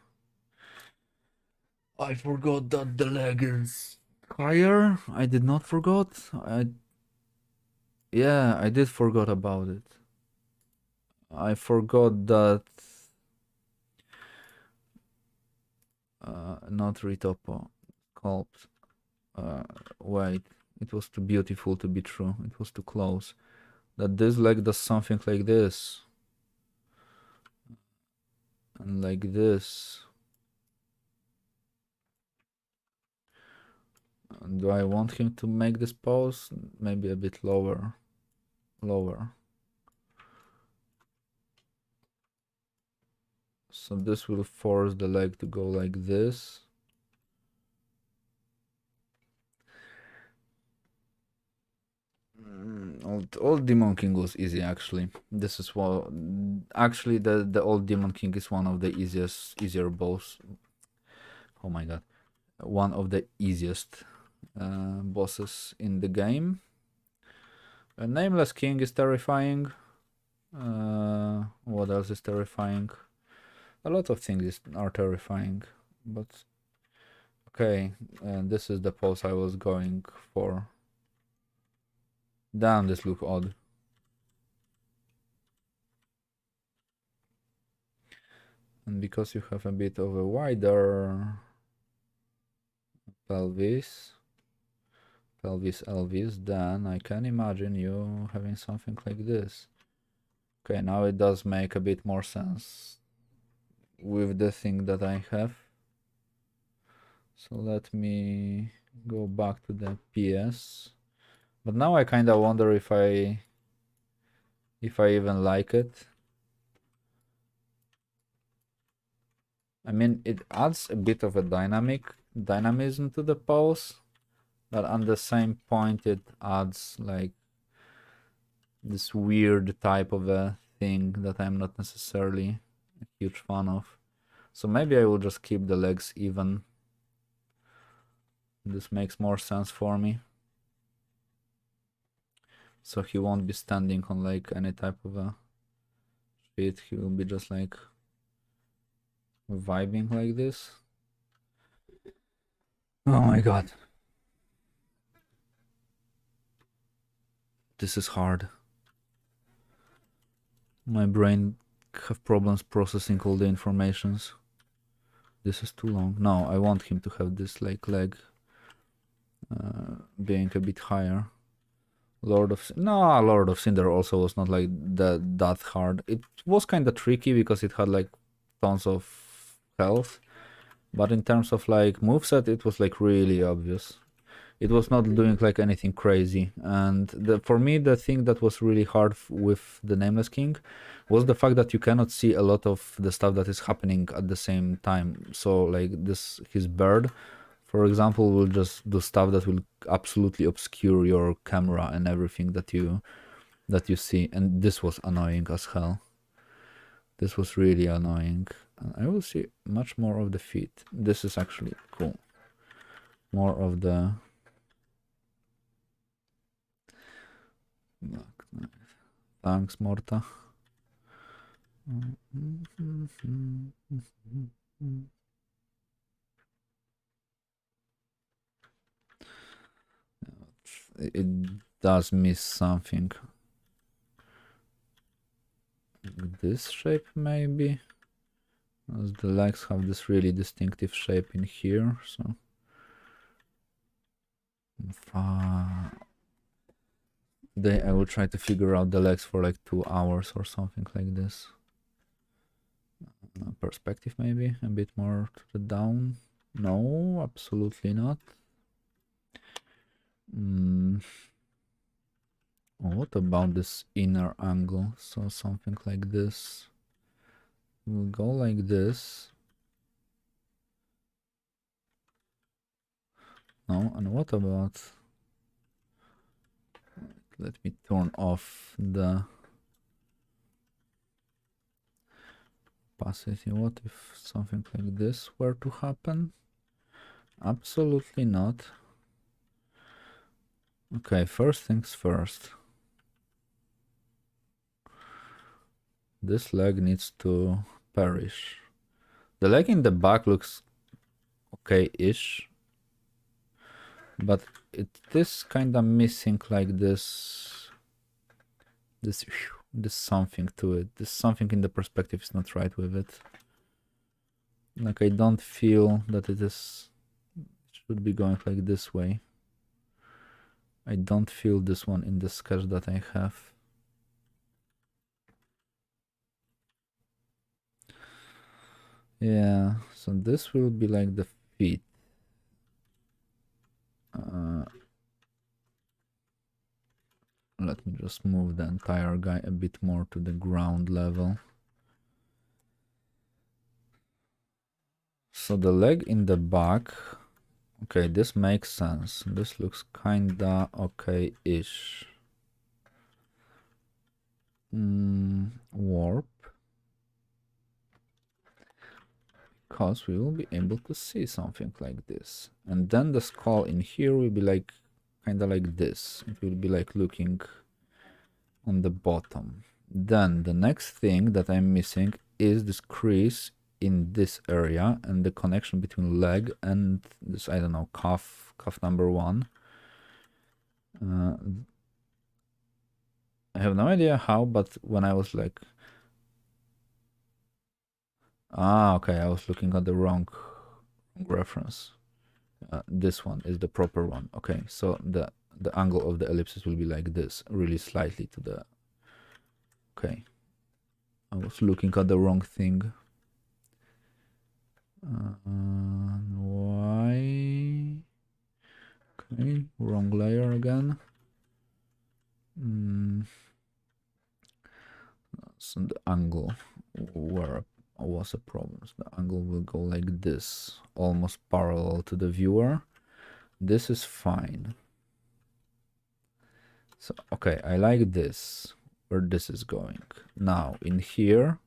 I forgot that the leg is higher. I did not forgot. Yeah, I did forgot about it. I forgot that not retopo sculpt. Wait, it was too beautiful to be true. It was too close. That this leg does something like this. And like this. Do I want him to make this pose? Maybe a bit lower. Lower. So this will force the leg to go like this. Old Demon King was easy actually. This is what actually the old Demon King is one of the easier boss. Oh my god. One of the easiest bosses in the game. A Nameless King is terrifying. What else is terrifying? A lot of things are terrifying, but okay, this is the pose I was going for. Damn, this looks odd. And because you have a bit of a wider pelvis, Elvis, then I can imagine you having something like this. Okay, now it does make a bit more sense with the thing that I have. So let me go back to the PS. But now I kind of wonder if I even like it. I mean, it adds a bit of a dynamism to the pose, but at the same point it adds like this weird type of a thing that I'm not necessarily a huge fan of. So maybe I will just keep the legs even. This makes more sense for me. So he won't be standing on like any type of a shit. He will be just like vibing like this. Oh my god. This is hard. My brain have problems processing all the informations. This is too long. No, I want him to have this like leg being a bit higher. Lord of Cinder also was not like that hard. It was kind of tricky because it had like tons of health, but in terms of like moveset, it was like really obvious. It was not doing like anything crazy, and for me the thing that was really hard with the Nameless King was the fact that you cannot see a lot of the stuff that is happening at the same time. So like his bird, for example, will just do stuff that will absolutely obscure your camera and everything that you see, and this was annoying as hell. This was really annoying. I will see much more of the feet. This is actually cool. More of the thanks, Morta. It does miss something. This shape maybe, as the legs have this really distinctive shape in here, so Today I will try to figure out the legs for like 2 hours or something like this. Perspective maybe, a bit more to the down. No, absolutely not. What about this inner angle? So something like this. We'll go like this. No, and what about... Let me turn off the opacity. What if something like this were to happen? Absolutely not. Okay, first things first. This leg needs to perish. The leg in the back looks okay-ish, but it is kind of missing like this something to it. This something in the perspective is not right with it. Like I don't feel that it should be going like this way. I don't feel this one in the sketch that I have. Yeah, so this will be like the feet. Let me just move the entire guy a bit more to the ground level. So the leg in the back, okay, this makes sense. This looks kinda okay-ish. Warp. Because we will be able to see something like this. And then the skull in here will be like, kinda like this. It will be like looking on the bottom. Then the next thing that I'm missing is this crease in this area and the connection between leg and this, I don't know, calf number 1. I have no idea how, but when I was like... okay, I was looking at the wrong reference. This one is the proper one. Okay, so the angle of the ellipsis will be like this, really slightly to the... Okay, I was looking at the wrong thing. Why? Okay, wrong layer again. So the angle where was a problem. So the angle will go like this, almost parallel to the viewer. This is fine. So okay, I like this, where this is going. Now in here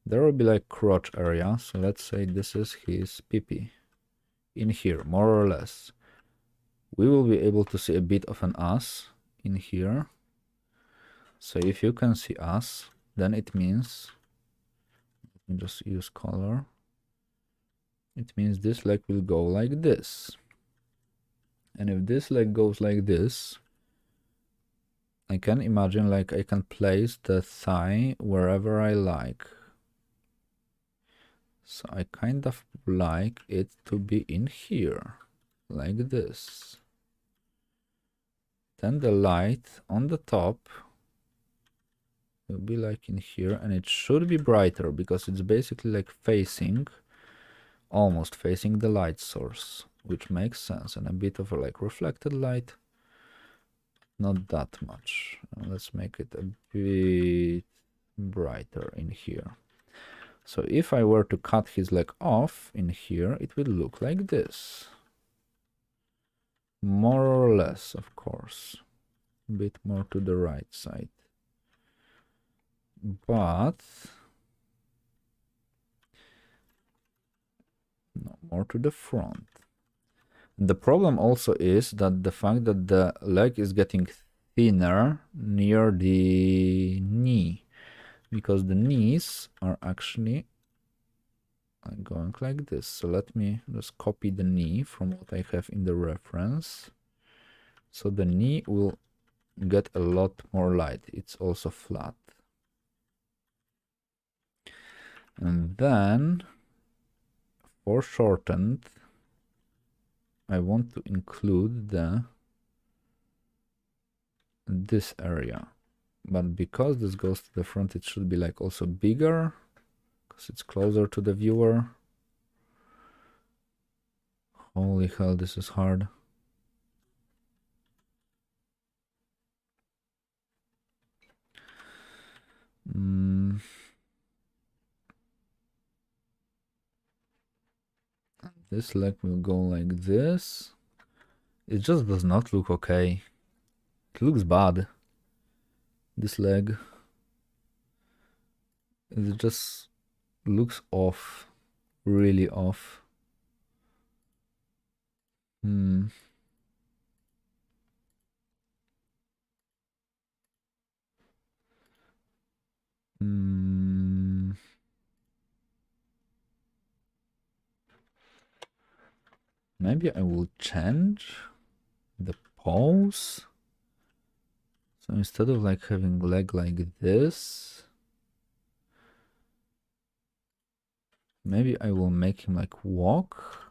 there will be like crotch area, so let's say this is his pee-pee. In here, more or less, we will be able to see a bit of an ass in here. So if you can see ass, then it means, let me just use color, it means this leg will go like this. And if this leg goes like this, I can imagine like I can place the thigh wherever I like. So I kind of like it to be in here, like this. Then the light on the top will be like in here, and it should be brighter because it's basically like facing, almost facing the light source, which makes sense. And a bit of a like reflected light, not that much. Let's make it a bit brighter in here. So if I were to cut his leg off in here, it will look like this. More or less, of course. A bit more to the right side. But... no, more to the front. The problem also is that the fact that the leg is getting thinner near the knee. Because the knees are actually going like this. So let me just copy the knee from what I have in the reference. So the knee will get a lot more light. It's also flat. And then foreshortened, I want to include this area. But because this goes to the front, it should be like also bigger, because it's closer to the viewer. Holy hell, this is hard. This leg will go like this. It just does not look okay. It looks bad. This leg. It just looks off. Really off. Maybe I will change the pose. So instead of like having leg like this, maybe I will make him like walk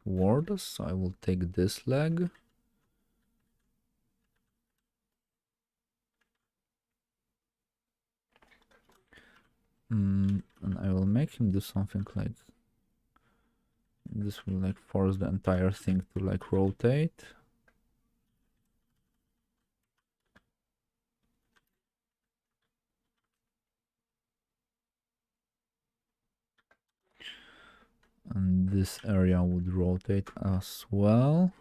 toward us. So I will take this leg. And I will make him do something like this. Will like force the entire thing to like rotate. And this area would rotate as well.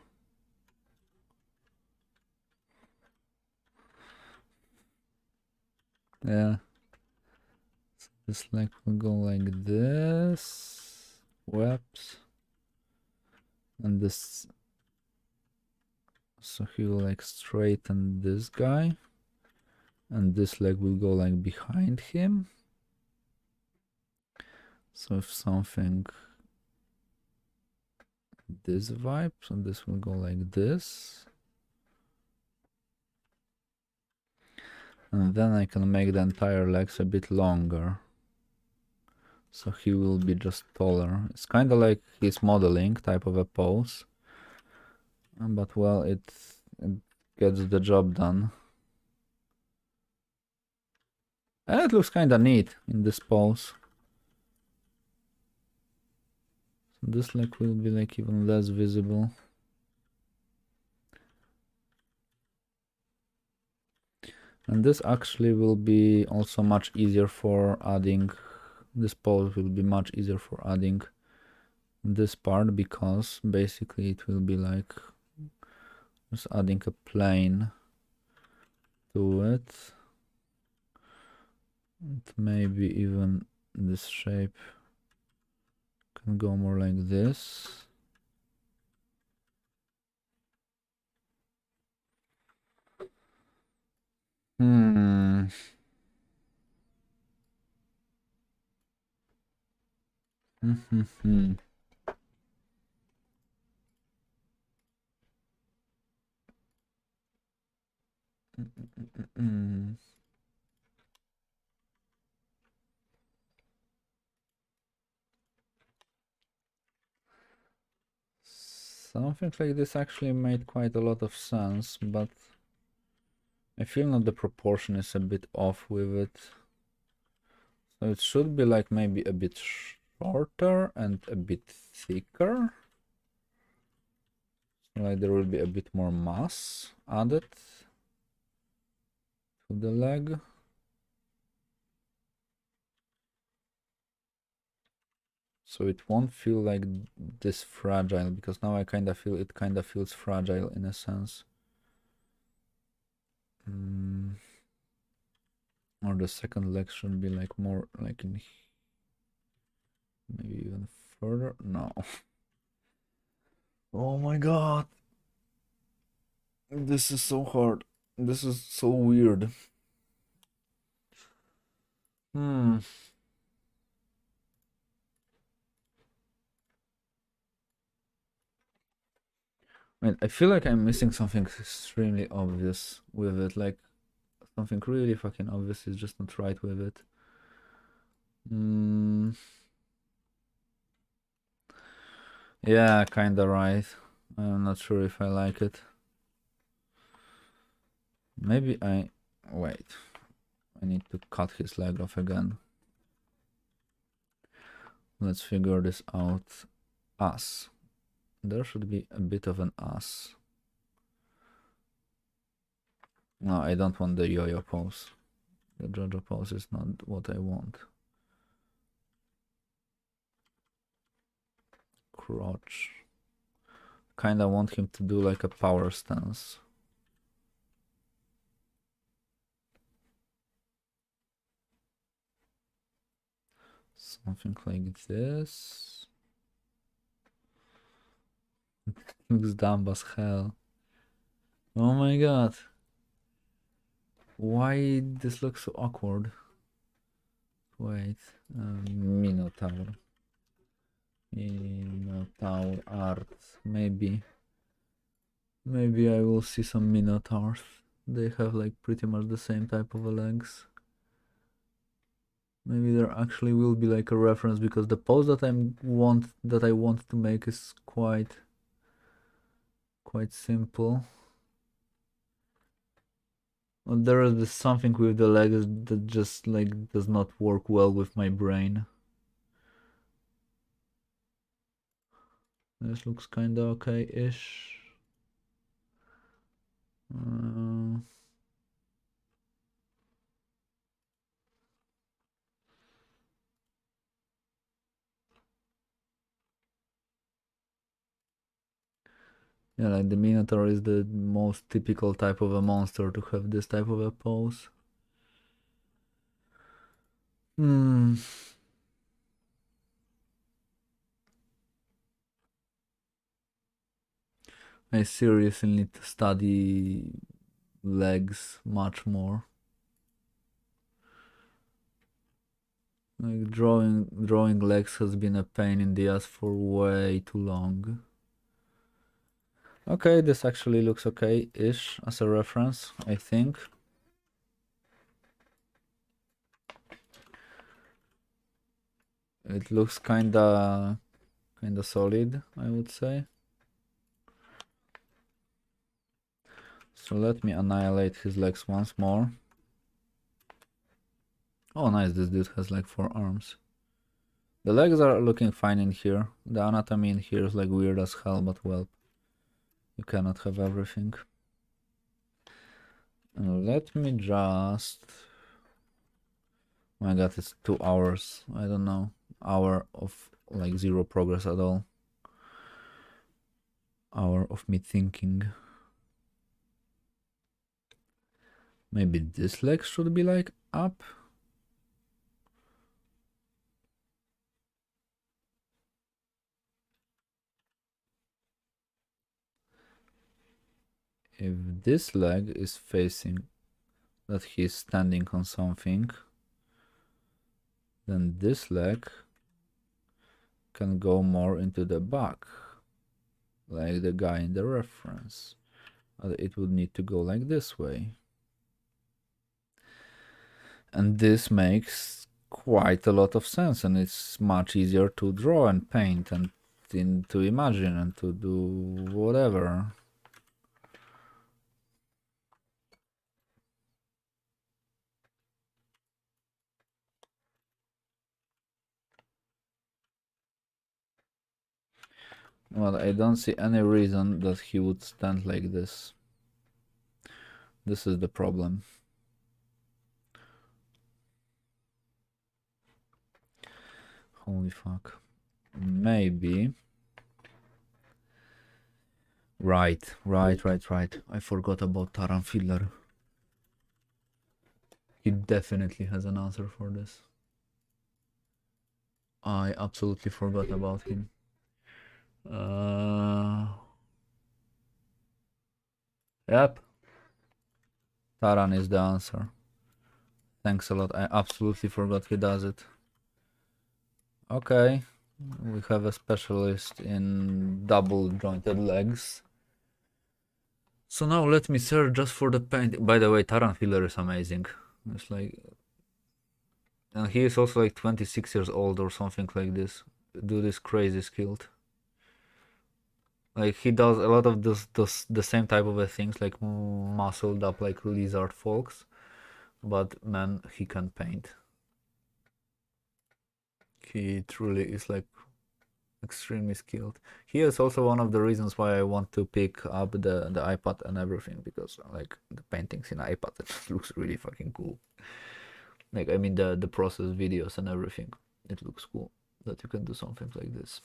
Yeah. So this leg will go like this. Webs. And this. So he will like straighten this guy. And this leg will go like behind him. So if something, this vibe, so this will go like this. And then I can make the entire legs a bit longer. So he will be just taller. It's kind of like his modeling type of a pose. But well, it gets the job done. And it looks kind of neat in this pose. So this leg will be like even less visible. And this actually will be also much easier for adding. This pose will be much easier for adding this part, because basically it will be like just adding a plane to it. And maybe even this shape can go more like this. Something like this actually made quite a lot of sense, but I feel that the proportion is a bit off with it. So it should be like maybe a bit shorter and a bit thicker. So like there will be a bit more mass added to the leg. So it won't feel like this fragile, because now I kind of feel it kind of feels fragile in a sense. Or the second leg should be like more like in, maybe even further. No. Oh my god. This is so hard. This is so weird. I feel like I'm missing something extremely obvious with it. Like something really fucking obvious is just not right with it. Yeah, kinda right. I'm not sure if I like it. Maybe wait. I need to cut his leg off again. Let's figure this out. Ass. There should be a bit of an ass. No, I don't want the yo-yo pose. The JoJo pose is not what I want. Crotch. Kinda want him to do like a power stance. Something like this. Looks dumb as hell. Oh my god. Why this looks so awkward? Wait. Minotaur. Minotaur art. Maybe I will see some Minotaurs. They have like pretty much the same type of legs. Maybe there actually will be like a reference, because the pose that I want to make is quite simple. Well, there is something with the legs that just like does not work well with my brain. This looks kinda okay-ish. Yeah, like the Minotaur is the most typical type of a monster to have this type of a pose. I seriously need to study legs much more. Like drawing legs has been a pain in the ass for way too long. Okay, this actually looks okay-ish as a reference, I think. It looks kinda solid, I would say. So let me annihilate his legs once more. Oh nice, this dude has like 4 arms. The legs are looking fine in here. The anatomy in here is like weird as hell, but well, you cannot have everything. And let me just... My god, it's 2 hours. I don't know. Hour of like zero progress at all. Hour of me thinking. Maybe this leg should be like up. If this leg is facing that he's standing on something, then this leg can go more into the back, like the guy in the reference. It would need to go like this way. And this makes quite a lot of sense, and it's much easier to draw and paint and to imagine and to do whatever. Well, I don't see any reason that he would stand like this. This is the problem. Holy fuck. Maybe. Right. I forgot about Taran Fiddler. He definitely has an answer for this. I absolutely forgot about him. Yep. Taran is the answer. Thanks a lot. I absolutely forgot he does it. Okay. We have a specialist in double jointed legs. So now let me search just for the paint. By the way, Taran Filler is amazing. It's like... And he is also like 26 years old or something like this. Dude is crazy skilled. Like he does a lot of the same type of things, like muscled up like lizard folks, but man, he can paint. He truly is like extremely skilled. He is also one of the reasons why I want to pick up the iPad and everything, because like the paintings in iPad, it looks really fucking cool. Like I mean the process videos and everything, it looks cool that you can do something like this.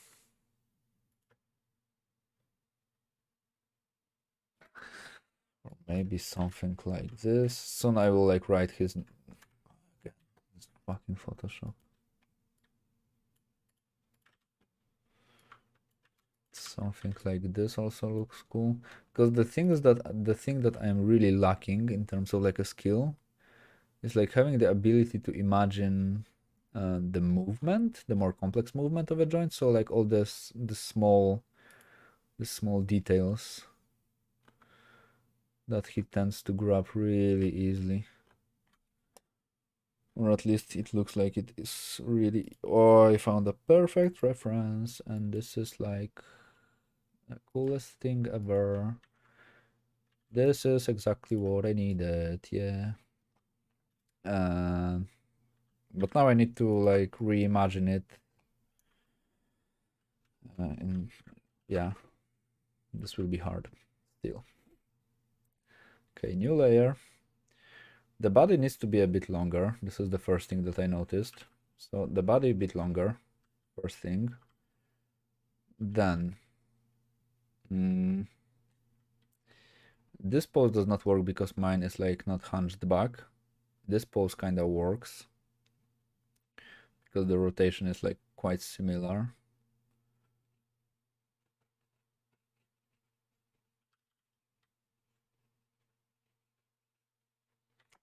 Or maybe something like this. Soon I will like write his. Okay, it's fucking Photoshop. Something like this also looks cool. Because the thing that I'm really lacking in terms of like a skill is like having the ability to imagine the movement, the more complex movement of a joint. So like all the small details that he tends to grab really easily. Or at least it looks like it is really. Oh, I found a perfect reference, and this is like the coolest thing ever. This is exactly what I needed, yeah. Uh, but now I need to like reimagine it. And yeah, this will be hard still. Okay, new layer. The body needs to be a bit longer. This is the first thing that I noticed. So the body a bit longer, first thing. Then this pose does not work because mine is like not hunched back. This pose kind of works because the rotation is like quite similar.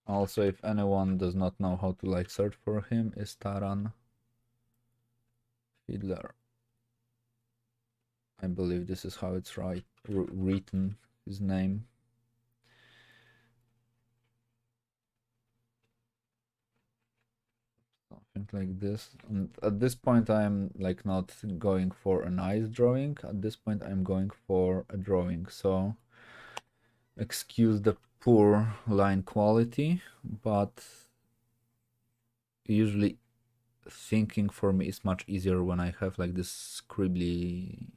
Also, if anyone does not know how to like search for him, is Taran Fiedler. I believe this is how it's written, his name. Something like this. And at this point, I'm like not going for a nice drawing. At this point, I'm going for a drawing. So excuse the poor line quality, but usually thinking for me is much easier when I have like this scribbly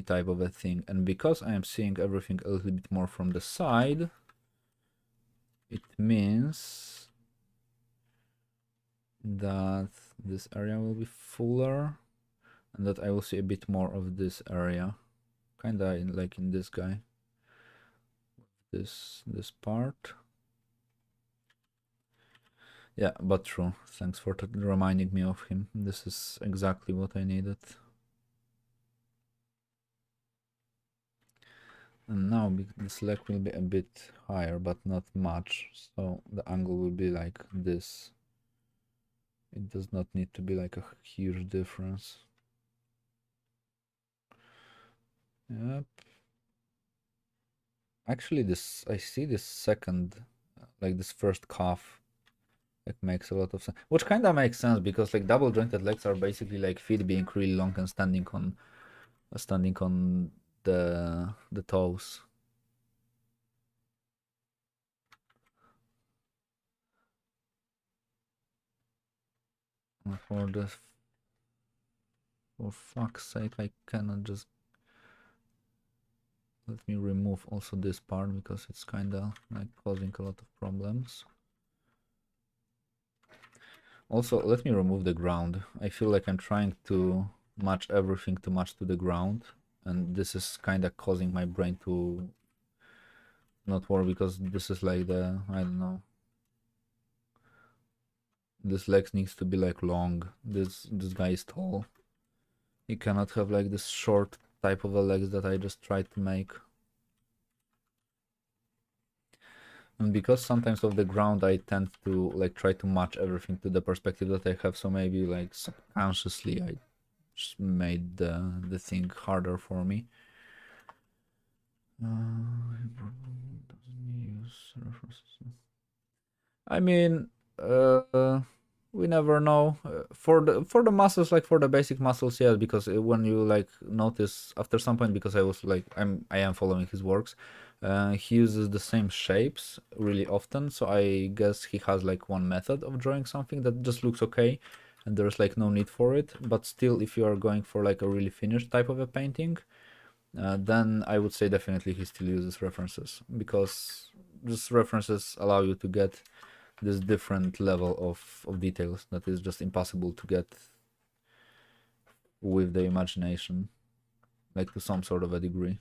type of a thing. And because I am seeing everything a little bit more from the side, it means that this area will be fuller and that I will see a bit more of this area, kinda like in this guy, this part. Yeah, but true. Thanks for reminding me of him. This is exactly what I needed. And now this leg will be a bit higher, but not much. So the angle will be like this. It does not need to be like a huge difference. Yep. Actually, this I see this second, like this first calf, like makes a lot of sense. Which kind of makes sense because like double jointed legs are basically like feet being really long and standing on the toes. For the for fuck's sake, I cannot just. Let me remove also this part because it's kind of like causing a lot of problems. Also, let me remove the ground. I feel like I'm trying to match everything to match to the ground, and this is kind of causing my brain to not work because this is like the, I don't know. This leg needs to be like long. This guy is tall. You cannot have like this short type of a legs that I just tried to make. And because sometimes of the ground I tend to like try to match everything to the perspective that I have, so maybe like subconsciously I just made the thing harder for me. I mean, we never know. For the muscles, like for the basic muscles, yes, because when you like notice after some point, because I am following his works, he uses the same shapes really often. So I guess he has like one method of drawing something that just looks okay, and there's like no need for it. But still, if you are going for like a really finished type of a painting, then I would say definitely he still uses references, because these references allow you to get this different level of details that is just impossible to get with the imagination, like to some sort of a degree.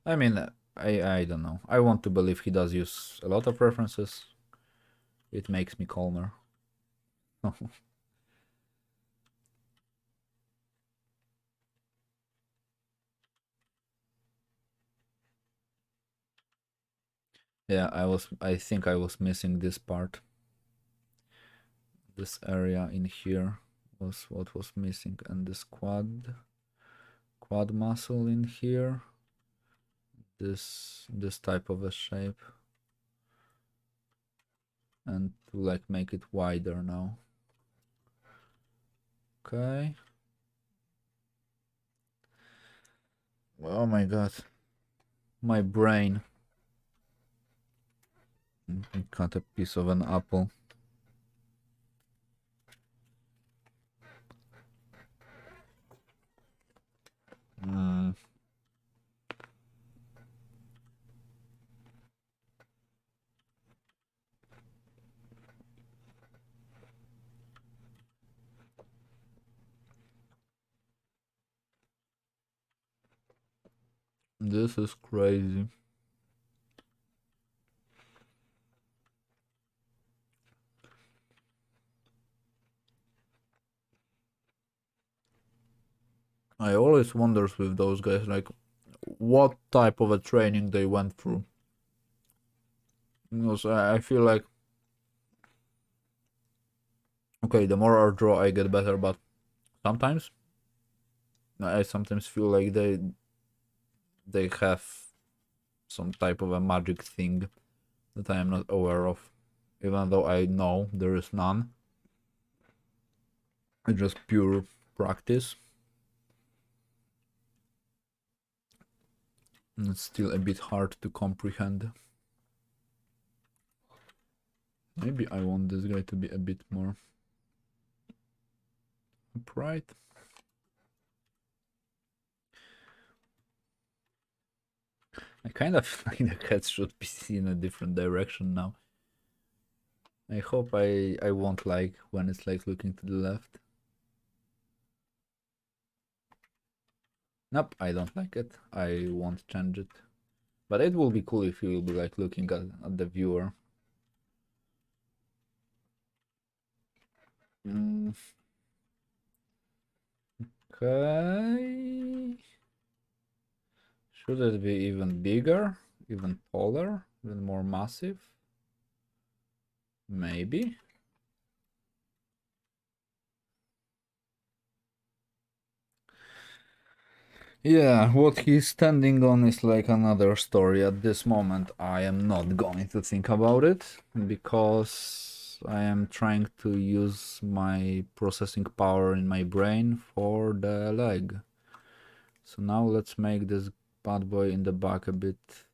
I mean, I don't know. I want to believe he does use a lot of references. It makes me calmer. Yeah, I think I was missing this part. This area in here was what was missing, and this quad muscle in here. This type of a shape, and to like make it wider now. Okay. Oh my god. My brain. Cut a piece of an apple. This is crazy. I always wonders with those guys, like, what type of a training they went through. Because I feel like, okay, the more I draw, I get better, but sometimes I sometimes feel like they have some type of a magic thing that I am not aware of, even though I know there is none. It's just pure practice. And it's still a bit hard to comprehend. Maybe I want this guy to be a bit more upright. I kind of feel like the head should be in a different direction now. I hope I won't like when it's like looking to the left. Nope, I don't like it. I won't change it. But it will be cool if you will be like looking at the viewer. Okay. Should it be even bigger? Even taller? Even more massive? Maybe. Yeah, what he's standing on is like another story. At this moment, I am not going to think about it because I am trying to use my processing power in my brain for the leg. So now let's make this bad boy in the back a bit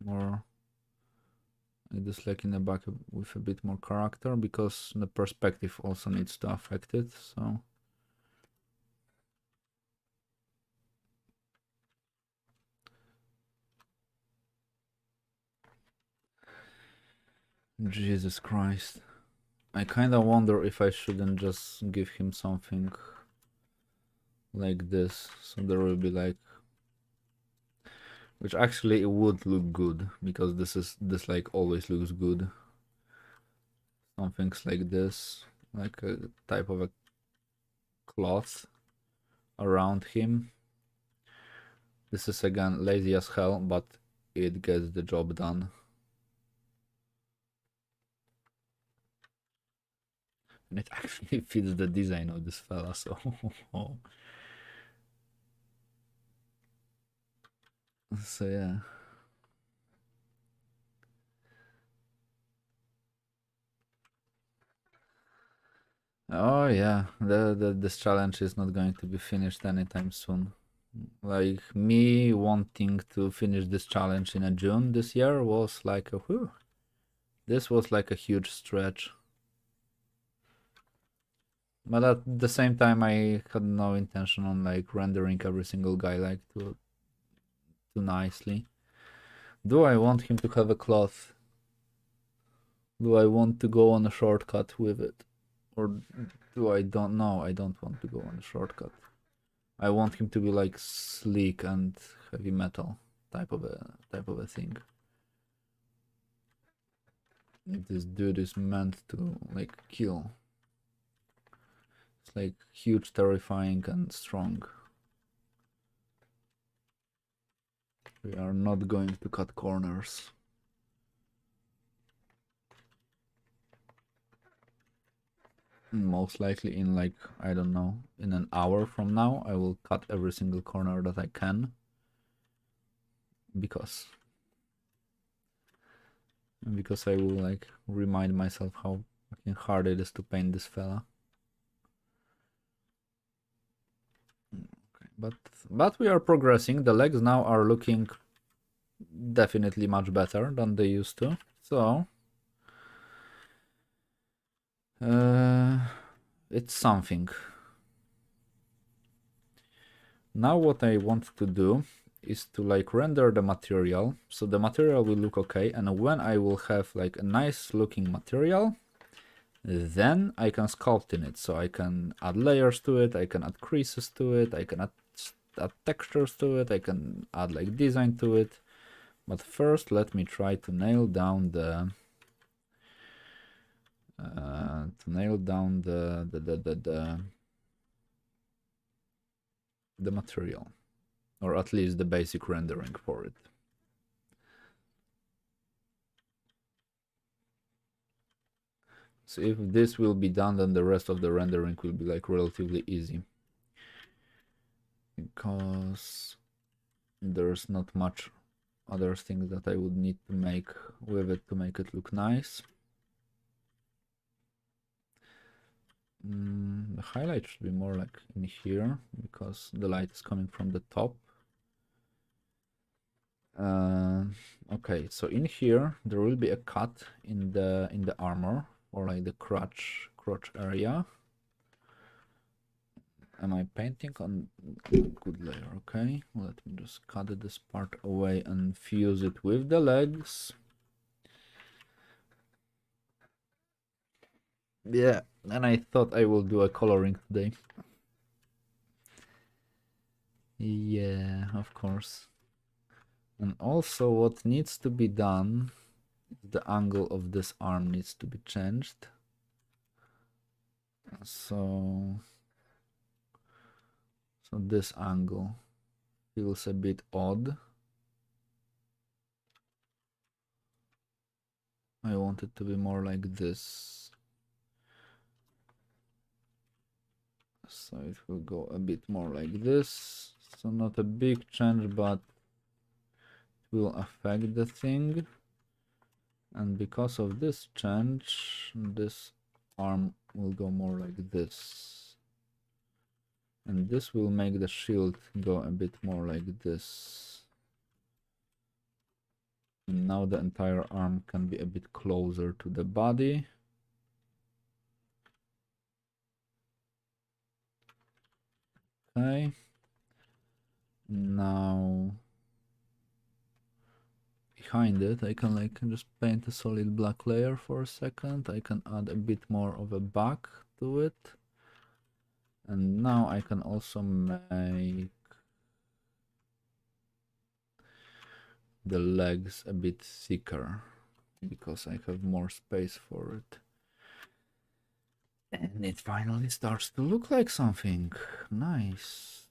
more, like this leg in the back with a bit more character, because the perspective also needs to affect it. So Jesus Christ. I kinda wonder if I shouldn't just give him something like this, so there will be like, which actually it would look good, because this like always looks good. Some things like this, like a type of a cloth around him. This is again lazy as hell, but it gets the job done. And it actually fits the design of this fella, so So yeah. Oh yeah, this challenge is not going to be finished anytime soon. Like me wanting to finish this challenge in a June this year was like a whew. This was like a huge stretch. But at the same time I had no intention on like rendering every single guy like too nicely. Do I want him to have a cloth? Do I want to go on a shortcut with it? Or do I don't know? I don't want to go on a shortcut. I want him to be like sleek and heavy metal type of a thing. This dude is meant to like kill. It's like huge, terrifying, and strong. We are not going to cut corners. Most likely in like, I don't know, in an hour from now, I will cut every single corner that I can. Because I will like remind myself how fucking hard it is to paint this fella. Okay, but we are progressing. The legs now are looking definitely much better than they used to. So it's something. Now what I want to do is to like render the material, so the material will look okay, and when I will have like a nice looking material, then I can sculpt in it. So I can add layers to it, I can add creases to it, I can add textures to it, I can add like design to it. But first let me try to nail down the the material, or at least the basic rendering for it. So if this will be done, then the rest of the rendering will be like relatively easy, because there's not much other things that I would need to make with it to make it look nice. The highlight should be more like in here, because the light is coming from the top. Okay, so in here there will be a cut in the armor, or like the crotch area. Am I painting on a good layer? Okay, let me just cut this part away and fuse it with the legs. Yeah, and I thought I will do a coloring today. Yeah, of course. And also what needs to be done, the angle of this arm needs to be changed. So this angle feels a bit odd. I want it to be more like this. So it will go a bit more like this. So not a big change, but it will affect the thing. And because of this change, this arm will go more like this. And this will make the shield go a bit more like this. And now the entire arm can be a bit closer to the body. Okay. Now behind it, I can like just paint a solid black layer for a second. I can add a bit more of a back to it. And now I can also make the legs a bit thicker, because I have more space for it. And it finally starts to look like something nice.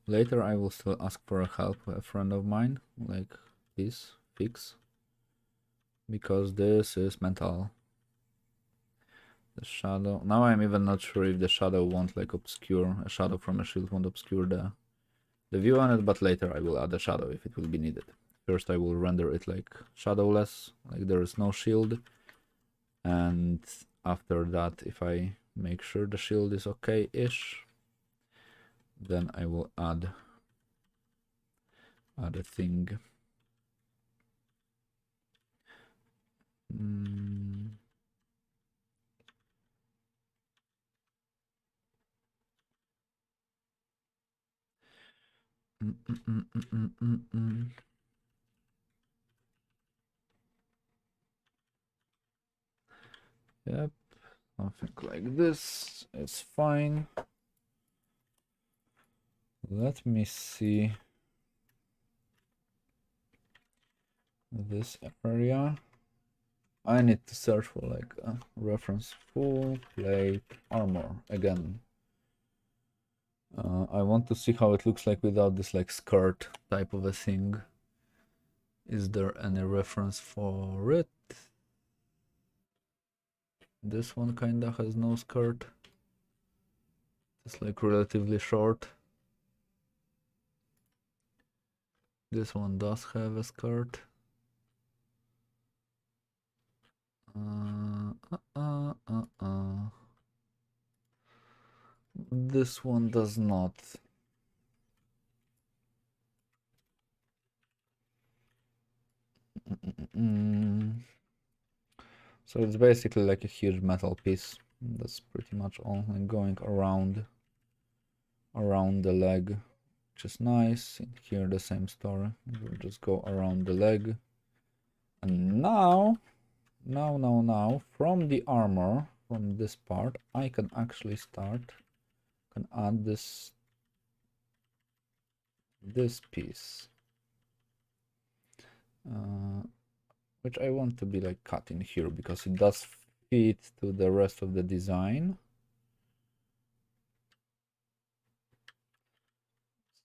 Later I will still ask for help a friend of mine, like this fix, because this is mental. The shadow. Now I'm even not sure if the shadow won't like obscure, a shadow from a shield won't obscure the view on it, but later I will add a shadow if it will be needed. First I will render it like shadowless, like there is no shield. And after that, if I make sure the shield is okay-ish, then I will add a thing. Yep, something like this is fine. Let me see this area. I need to search for like a reference. Full plate armor again. I want to see how it looks like without this like skirt type of a thing. Is there any reference for it? This one kinda has no skirt. It's like relatively short. This one does have a skirt. This one does not. So it's basically like a huge metal piece. That's pretty much all. And going around the leg, which is nice. And here the same story. We'll just go around the leg. And now, from the armor, from this part, I can actually can add this piece. Which I want to be like cut in here because it does fit to the rest of the design.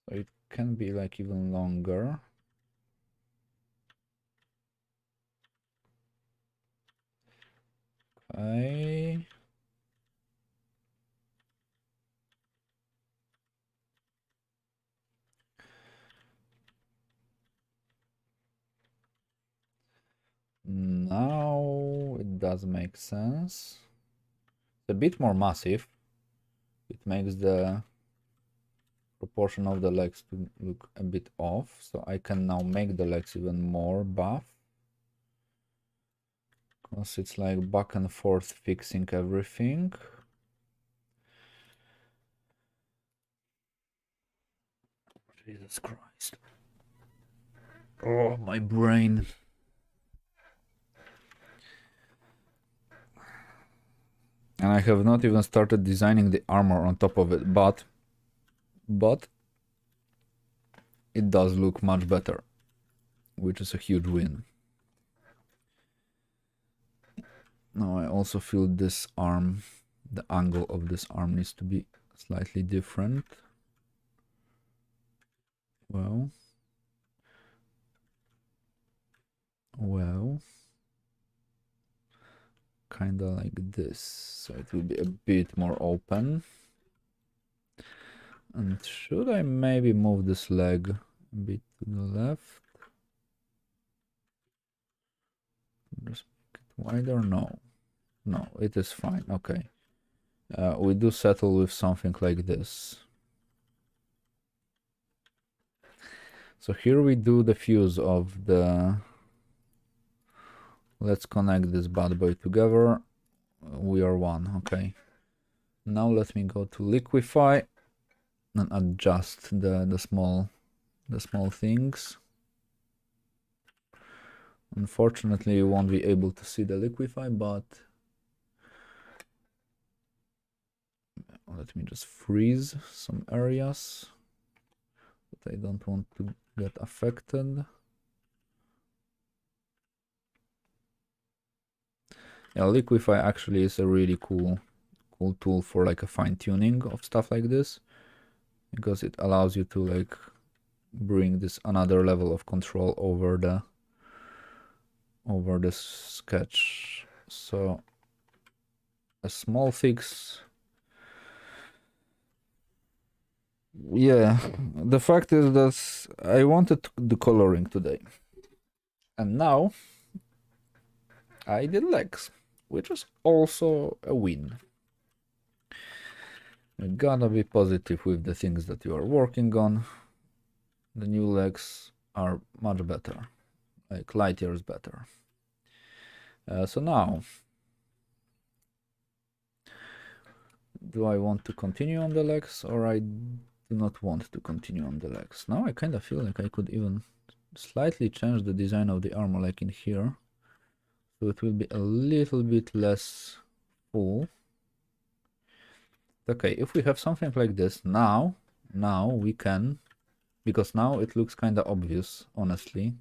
So it can be like even longer. Okay. Now it does make sense. It's a bit more massive. It makes the proportion of the legs to look a bit off. So I can now make the legs even more buff. Because it's like back and forth fixing everything. Jesus Christ. Oh, my brain. And I have not even started designing the armor on top of it, but it does look much better, which is a huge win. Now I also feel this arm, the angle of this arm needs to be slightly different. Well, kind of like this, so it will be a bit more open. And should I maybe move this leg a bit to the left? Just make it wider? No, it is fine. Okay, we do settle with something like this. So here we do the fuse of the. Let's connect this bad boy together. We are one. Okay. Now let me go to liquefy and adjust the small things. Unfortunately, you won't be able to see the liquefy, but let me just freeze some areas that I don't want to get affected. Yeah, liquefy actually is a really cool tool for like a fine-tuning of stuff like this, because it allows you to like bring this another level of control over the sketch. So a small fix. Yeah, the fact is that I wanted the coloring today. And now I did legs, which is also a win. You gotta be positive with the things that you are working on. The new legs are much better, like light years better. So now, do I want to continue on the legs, or I do not want to continue on the legs? Now I kind of feel like I could even slightly change the design of the armor, like in here, so it will be a little bit less full. Okay, if we have something like this, now we can, because now it looks kind of obvious, honestly.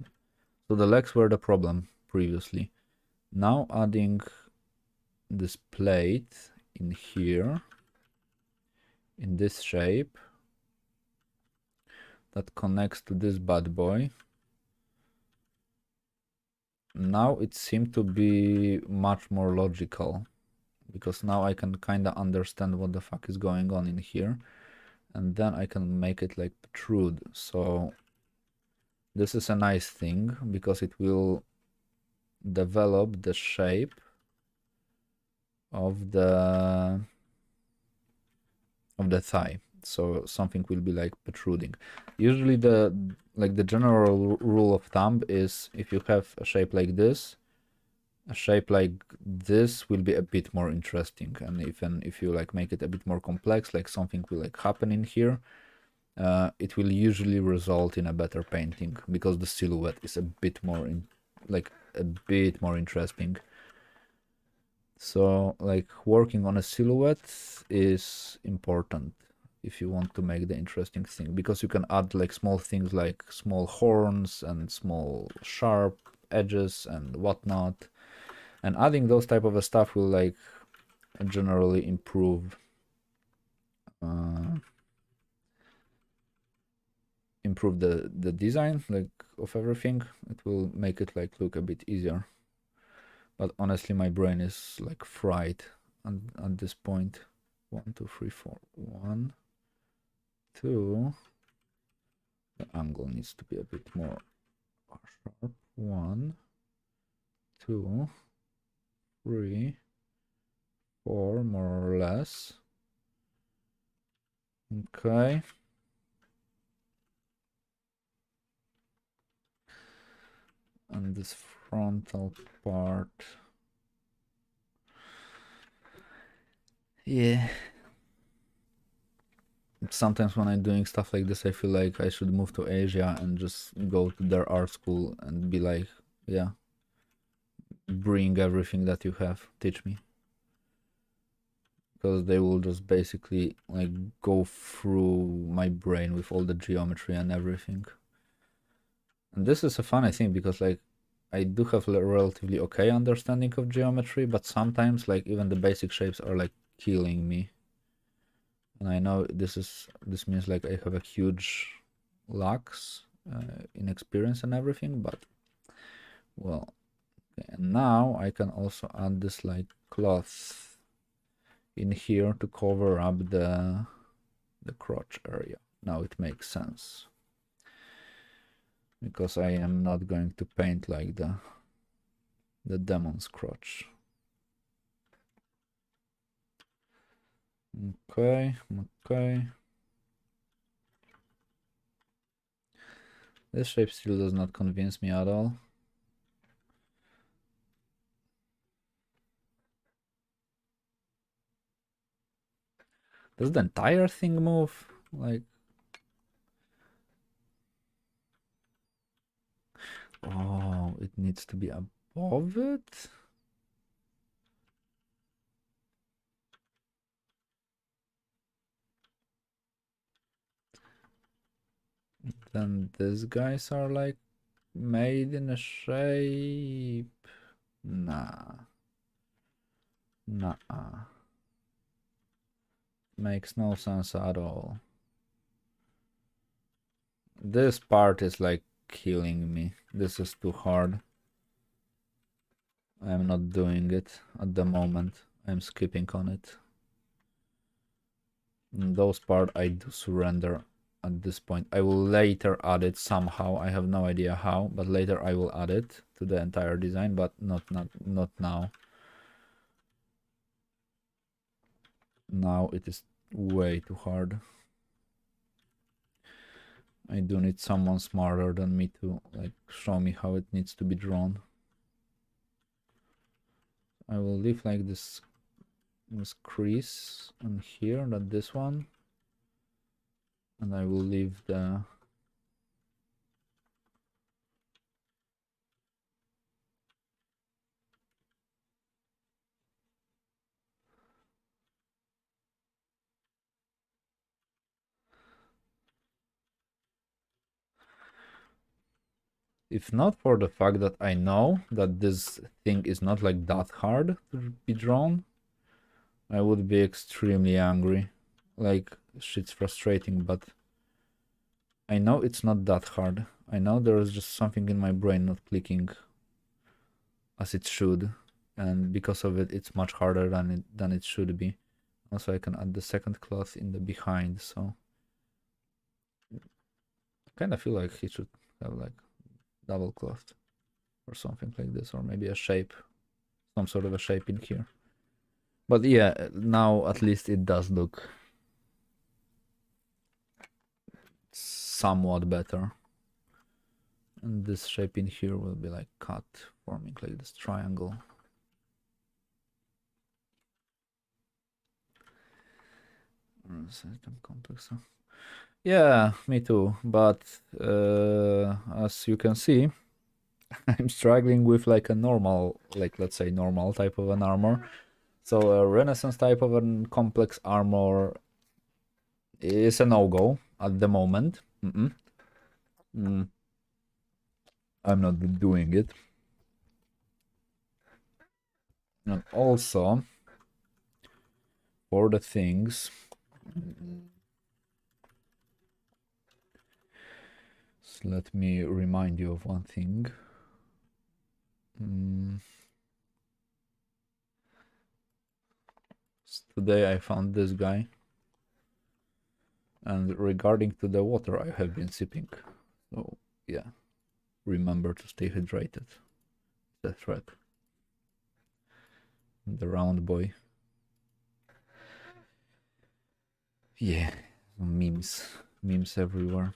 So the legs were the problem previously. Now adding this plate in here, in this shape, that connects to this bad boy. Now it seemed to be much more logical, because now I can kind of understand what the fuck is going on in here, and then I can make it like protrude. So this is a nice thing, because it will develop the shape of the thigh, so something will be like protruding. Usually the general rule of thumb is, if you have a shape like this, a shape like this will be a bit more interesting, and even if you like make it a bit more complex, like something will like happen in here, it will usually result in a better painting, because the silhouette is a bit more interesting. So like working on a silhouette is important if you want to make the interesting thing, because you can add like small things like small horns and small sharp edges and whatnot, and adding those type of stuff will like generally improve the design like of everything. It will make it like look a bit easier. But honestly, my brain is like fried at this point. 1, 2, 3, 4. 1, 2. The angle needs to be a bit more sharp. 1, 2, 3, 4, more or less. Okay. And this frontal part. Yeah. Sometimes when I'm doing stuff like this, I feel like I should move to Asia and just go to their art school and be like, yeah, bring everything that you have, teach me. Because they will just basically like go through my brain with all the geometry and everything. And this is a funny thing, because like I do have a relatively okay understanding of geometry, but sometimes like even the basic shapes are like killing me. And I know this means like I have a huge lacks in experience and everything, but well, okay. And now I can also add this like cloth in here to cover up the crotch area. Now it makes sense, because I am not going to paint like the demon's crotch. Okay. This shape still does not convince me at all. Does the entire thing move? Like, oh, it needs to be above it? Then these guys are like made in a shape. Nah. Makes no sense at all. This part is like killing me. This is too hard. I'm not doing it at the moment. I'm skipping on it. And those part I do surrender at this point. I will later add it somehow. I have no idea how, but later I will add it to the entire design, but not now. Now it is way too hard. I do need someone smarter than me to like show me how it needs to be drawn. I will leave like this crease on here, not this one. And I will leave the if not for the fact that I know that this thing is not like that hard to be drawn, I would be extremely angry. Like, shit's frustrating, but I know it's not that hard. I know there is just something in my brain not clicking as it should, and because of it, it's much harder than it should be. Also, I can add the second cloth in the behind, so I kind of feel like he should have like double cloth or something like this, or maybe a shape, some sort of a shape in here. But yeah, now at least it does look somewhat better. And this shape in here will be like cut, forming like this triangle. Complex. Yeah, me too. But as you can see, I'm struggling with like a normal, like let's say normal type of an armor. So a Renaissance type of a complex armor is a no-go at the moment. I'm not doing it. And also, for the things, so let me remind you of one thing. Today I found this guy, and regarding to the water I have been sipping, so yeah, remember to stay hydrated. The threat. The round boy. Yeah, memes everywhere.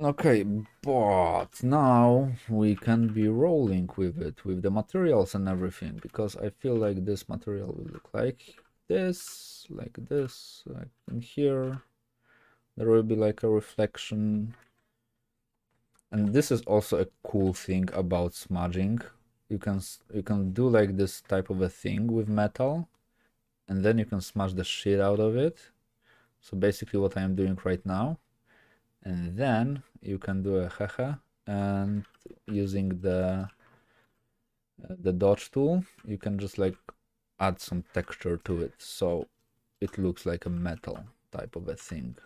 Okay, but now we can be rolling with it, with the materials and everything, because I feel like this material will look like this, like in here. There will be like a reflection. And this is also a cool thing about smudging. You can do like this type of a thing with metal, and then you can smudge the shit out of it. So basically what I am doing right now. And then you can do a haha, and using the dodge tool, you can just like add some texture to it, so it looks like a metal type of a thing.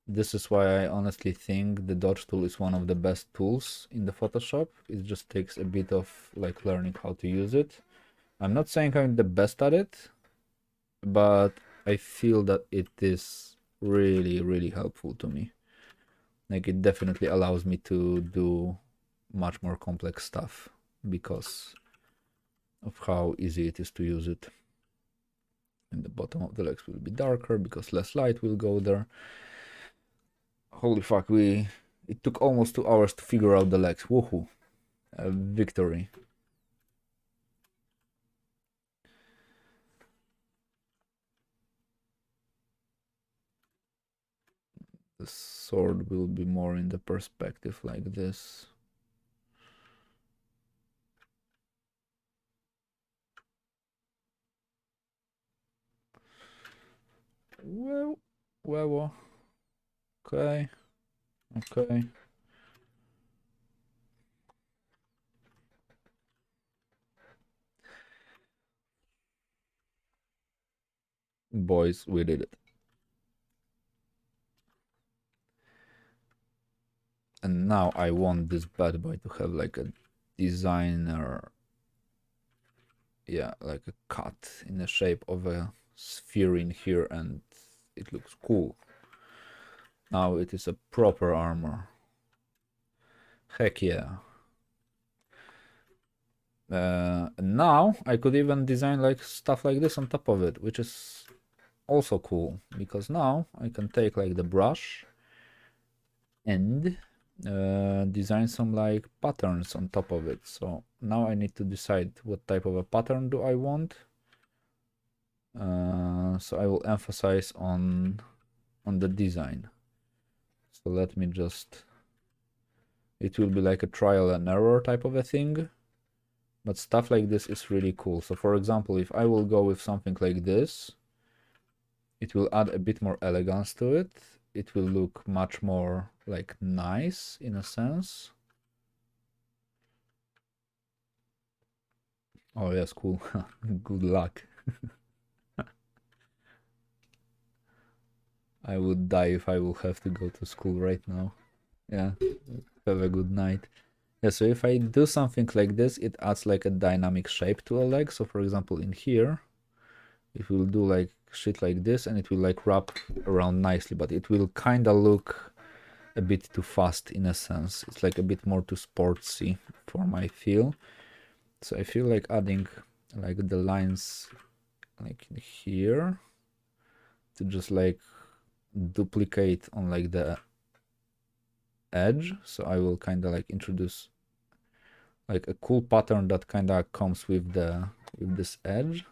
This is why I honestly think the dodge tool is one of the best tools in the Photoshop. It just takes a bit of like learning how to use it. I'm not saying I'm the best at it, but I feel that it is really helpful to me. Like, it definitely allows me to do much more complex stuff because of how easy it is to use it. And the bottom of the legs will be darker because less light will go there. Holy fuck, it took almost 2 hours to figure out the legs. Woohoo. Victory. The sword will be more in the perspective like this. Well, okay. Boys, we did it. And now I want this bad boy to have like a designer, yeah, like a cut in the shape of a sphere in here, and it looks cool. Now it is a proper armor. Heck yeah. Now I could even design like stuff like this on top of it, which is also cool, because now I can take like the brush and design some like patterns on top of it. So now I need to decide what type of a pattern do I want. So I will emphasize on the design. So let me just, it will be like a trial and error type of a thing, but stuff like this is really cool. So for example, if I will go with something like this, it will add a bit more elegance to it. It will look much more like nice in a sense. Oh yes, cool. Good luck. I would die if I will have to go to school right now. Yeah, have a good night. Yeah, so if I do something like this, it adds like a dynamic shape to a leg. So for example, in here, if we'll do like shit like this, and it will like wrap around nicely, but it will kind of look a bit too fast in a sense. It's like a bit more too sportsy for my feel. So I feel like adding like the lines like in here to just like duplicate on like the edge. So I will kind of like introduce like a cool pattern that kind of comes with this edge.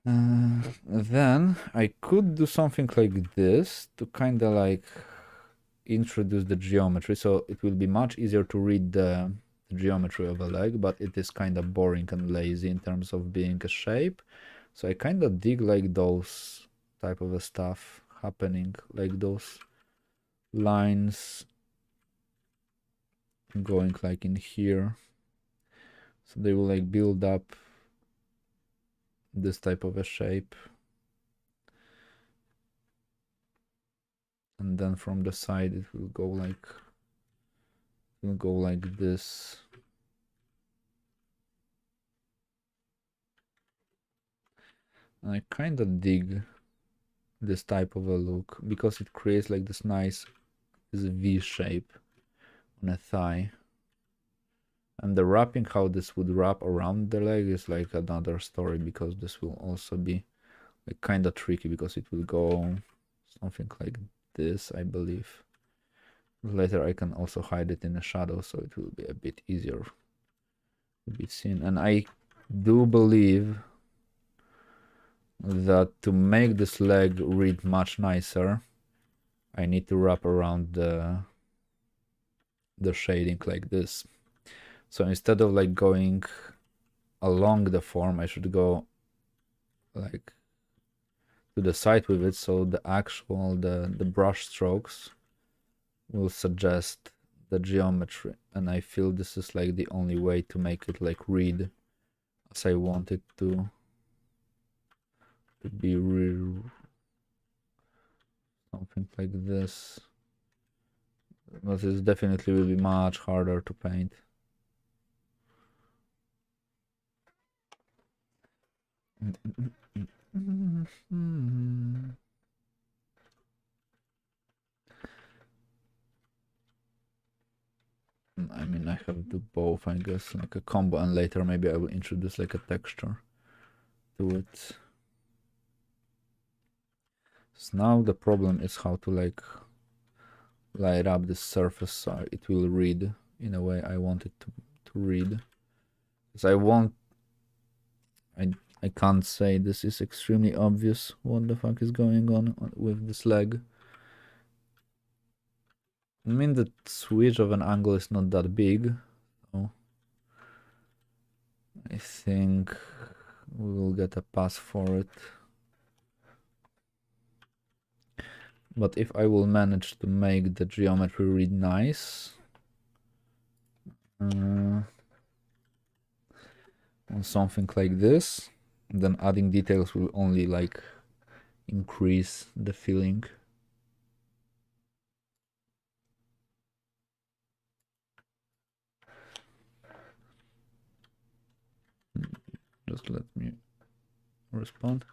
Then I could do something like this to kind of like introduce the geometry, so it will be much easier to read the geometry of a leg, but it is kind of boring and lazy in terms of being a shape. So I kind of dig like those type of a stuff happening, like those lines going like in here, so they will like build up this type of a shape, and then from the side it will go like this. And I kind of dig this type of a look because it creates like this nice V shape on a thigh. And the wrapping, how this would wrap around the leg, is like another story, because this will also be like kind of tricky, because it will go something like this, I believe. Later I can also hide it in the shadow, so it will be a bit easier to be seen. And I do believe that to make this leg read much nicer, I need to wrap around the shading like this. So instead of like going along the form, I should go like to the side with it, so the actual the brush strokes will suggest the geometry, and I feel this is like the only way to make it like read as I want it to be something like this. But it definitely will be much harder to paint. I mean, I have to do both, I guess, like a combo, and later maybe I will introduce like a texture to it. So now the problem is how to like light up this surface so it will read in a way I want it to read. Because I can't say this is extremely obvious what the fuck is going on with this leg. I mean, the switch of an angle is not that big, so I think we will get a pass for it. But if I will manage to make the geometry read nice, on something like this, then adding details will only like increase the feeling. Just let me respond.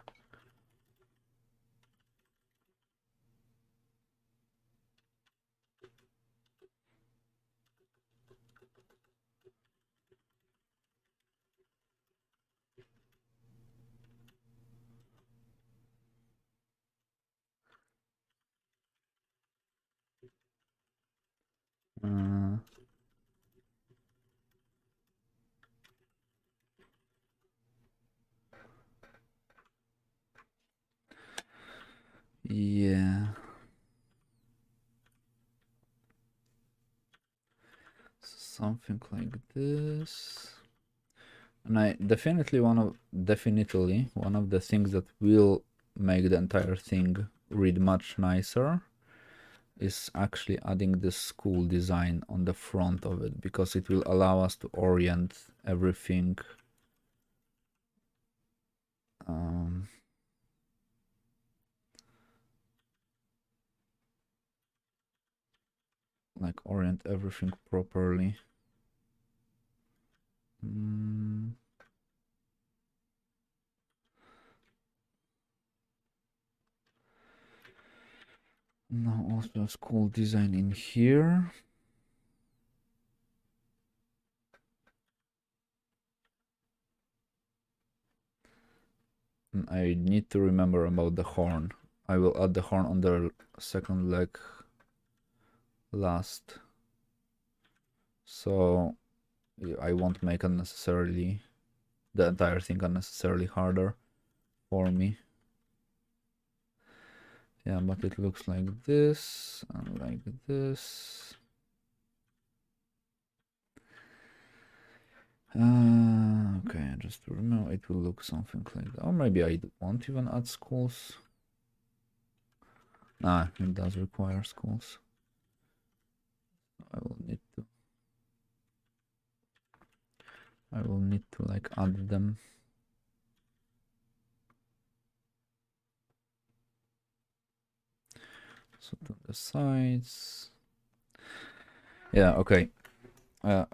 Yeah. Something like this. And I definitely one of the things that will make the entire thing read much nicer is actually adding this school design on the front of it, because it will allow us to orient everything like orient everything properly. Now also a school design in here. And I need to remember about the horn. I will add the horn on the second leg last. So I won't make unnecessarily the entire thing unnecessarily harder for me. Yeah, but it looks like this and like this. Okay, just to remember, it will look something like that. Or maybe I won't even add schools. Ah, it does require schools. I will need to like add them. So to the sides. Yeah, okay. I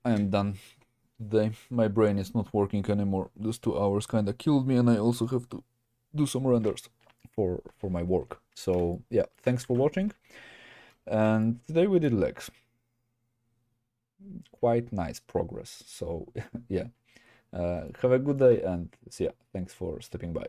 am done today. My brain is not working anymore. Those 2 hours kind of killed me, and I also have to do some renders for my work. So yeah, thanks for watching. And today we did legs. Quite nice progress. So yeah, have a good day and see ya. Thanks for stepping by.